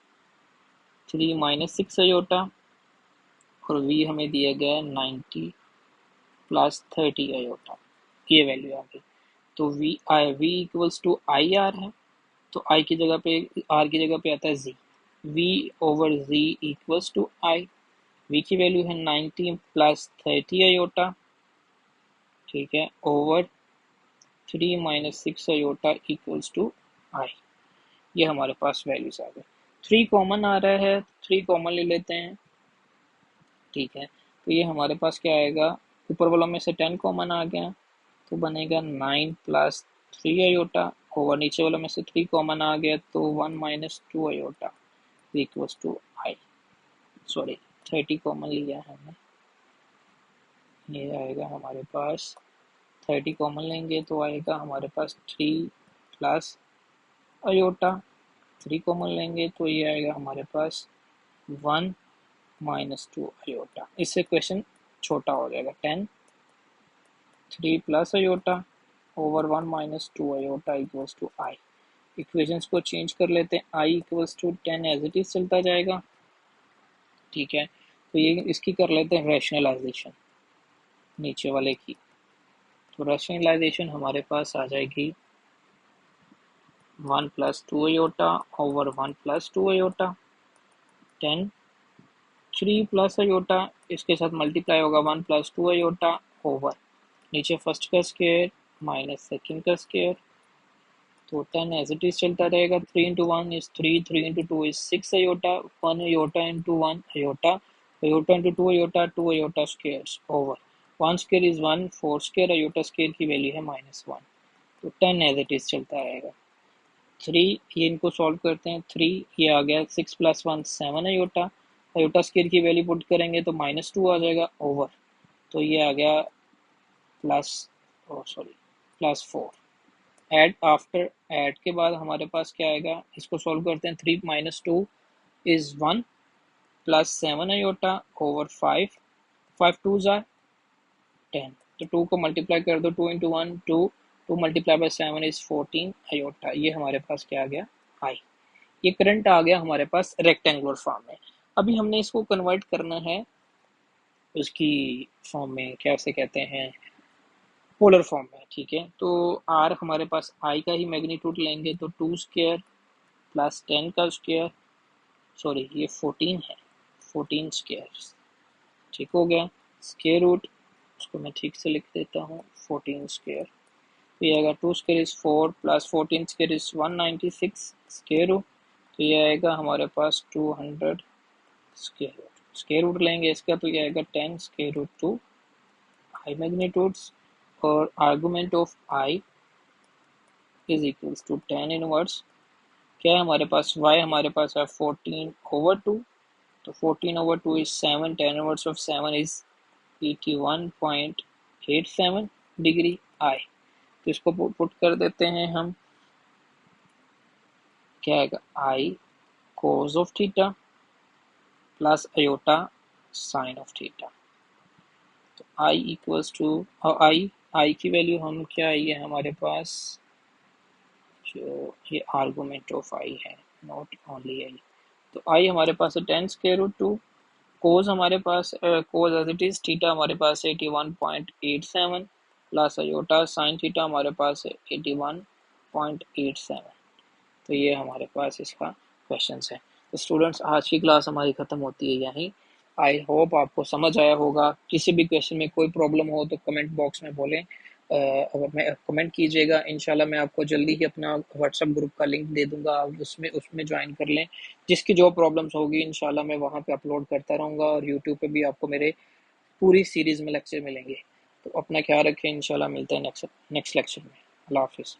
3 - 6 अयोटा और वी हमें दिया गया है 90 + 30 अयोटा, ये वैल्यू आ गई। तो V equals to I R है, तो आई की जगह पे, आर की जगह पे आता है जी, V over G equals to I, V की वैल्यू है 90 + 30 अयोटा, ठीक है, over 3 - 6 iota equals to I. ये हमारे पास वैल्यूज आ गए। 3 कॉमन आ रहा है, 3 कॉमन ले लेते हैं। ठीक है, तो ये हमारे पास क्या आएगा, ऊपर वालों में से 10 कॉमन आ गया तो बनेगा 9 + 3 अयोटा, ओवर नीचे वालों में से 3 कॉमन आ गया तो 1 - 2 iota equals to I. Sorry, 30 common लिया है हमने, ये आएगा हमारे पास 30 कॉमन लेंगे तो आएगा हमारे पास 3 + अयोटा, 3 कॉमन लेंगे तो ये आएगा हमारे पास 1 - 2 अयोटा। इससे क्वेश्चन छोटा हो जाएगा, 10 3 + iota over 1 - 2 iota equals to I. Equations को चेंज कर लेते हैं, I equals to 10 as it is चलता जाएगा। ठीक है, तो ये इसकी कर लेते हैं रैशनलाइजेशन नीचे वाले की, तो रैशनलाइजेशन हमारे पास आ जाएगी 1 + 2 अयोटा ओवर 1 + 2 अयोटा, 10 3 + अयोटा, इसके साथ मल्टीप्लाई होगा 1 + 2 अयोटा ओवर नीचे फर्स्ट का स्क्वायर माइनस सेकंड का स्क्वायर, तो 10 एज इट इज चलता रहेगा। 3 × 1 is 3, 3 × 2 is 6 iota, 1 iota × 1 iota, iota × 2 iota, 2 iota squares over 1 square is 1, 4 square iota square की वैल्यू है -1, तो 10 एज इट इज चलता रहेगा। 3, ये इनको सॉल्व करते हैं, 3 ये आ गया 6 + 1 7 अयोटा, अयोटा स्क्वायर की वैल्यू पुट करेंगे तो -2 आ जाएगा ओवर, तो ये आ गया +4। ऐड, आफ्टर ऐड के बाद हमारे पास क्या आएगा, इसको सॉल्व करते हैं। 3 - 2 is 1 + 7 aorta over 5, 5 2s are 10, तो 2 को मल्टीप्लाई कर दो, 2 × 1 2, 2 × 7 इज 14 अयोटा, ये हमारे पास क्या आ गया, आई। ये करंट आ गया हमारे पास रेक्टेंगुलर फॉर्म में। अभी हमने इसको कन्वर्ट करना है उसकी फॉर्म में, कैसे कहते हैं, पोलर फॉर्म में। ठीक है, तो आर हमारे पास आई का ही मैग्नीट्यूड लेंगे तो 2 स्क्वायर + 10 का स्क्वायर, सॉरी ये 14 है, 14 स्क्वायर, ठीक हो गया। स्क्वायर रूट, उसको मैं ठीक से लिख देता हूँ, 14 स्क्वायर, तो ये आएगा 2 square is 4 + 14 square is 196 square root, तो ये आएगा हमारे पास 200 स्क्वायर रूट। स्क्वायर रूट लेंगे इसका तो ये आएगा 10 स्क्वायर रूट 2 आई मैग्नीट्यूड्स, और argument of I is equals to 10 inverse, क्या है हमारे पास, y हमारे पास है 14/2, तो 14/2 is 7, 10 inverse of 7 is 81.87 degree I. तो इसको पुट कर देते हैं हम, क्या आएगा, I cos of theta plus iota sine of theta, तो आई इक्वल्स टू, और आई की वैल्यू हम क्या आई है हमारे पास, जो ये आर्गुमेंट ऑफ आई है, नॉट ओनली आई, तो आई हमारे पास है 10 स्क्वायर रूट 2, कोस हमारे पास कोस एज इट इज थीटा हमारे पास है 81.87 प्लस अयोटा साइन थीटा हमारे पास है 81.87, तो ये हमारे पास इसका क्वेश्चन है। तो स्टूडेंट्स, आज की क्लास हमारी ख़त्म होती है यहीं। आई होप आपको समझ आया होगा। किसी भी क्वेश्चन में कोई प्रॉब्लम हो तो कमेंट बॉक्स में बोलें, मैं कमेंट कीजिएगा। इंशाल्लाह मैं आपको जल्दी ही अपना व्हाट्सएप ग्रुप का लिंक दे दूंगा, आप उसमें ज्वाइन कर लें। जिसकी जो प्रॉब्लम्स होगी इंशाल्लाह मैं वहाँ पे अपलोड करता रहूँगा, और यूट्यूब पे भी आपको मेरे पूरी सीरीज़ में लेक्चर मिलेंगे। तो अपना ख्याल रखें, इंशाल्लाह मिलते हैं नेक्स्ट लेक्चर में। अल्लाह हाफिज़।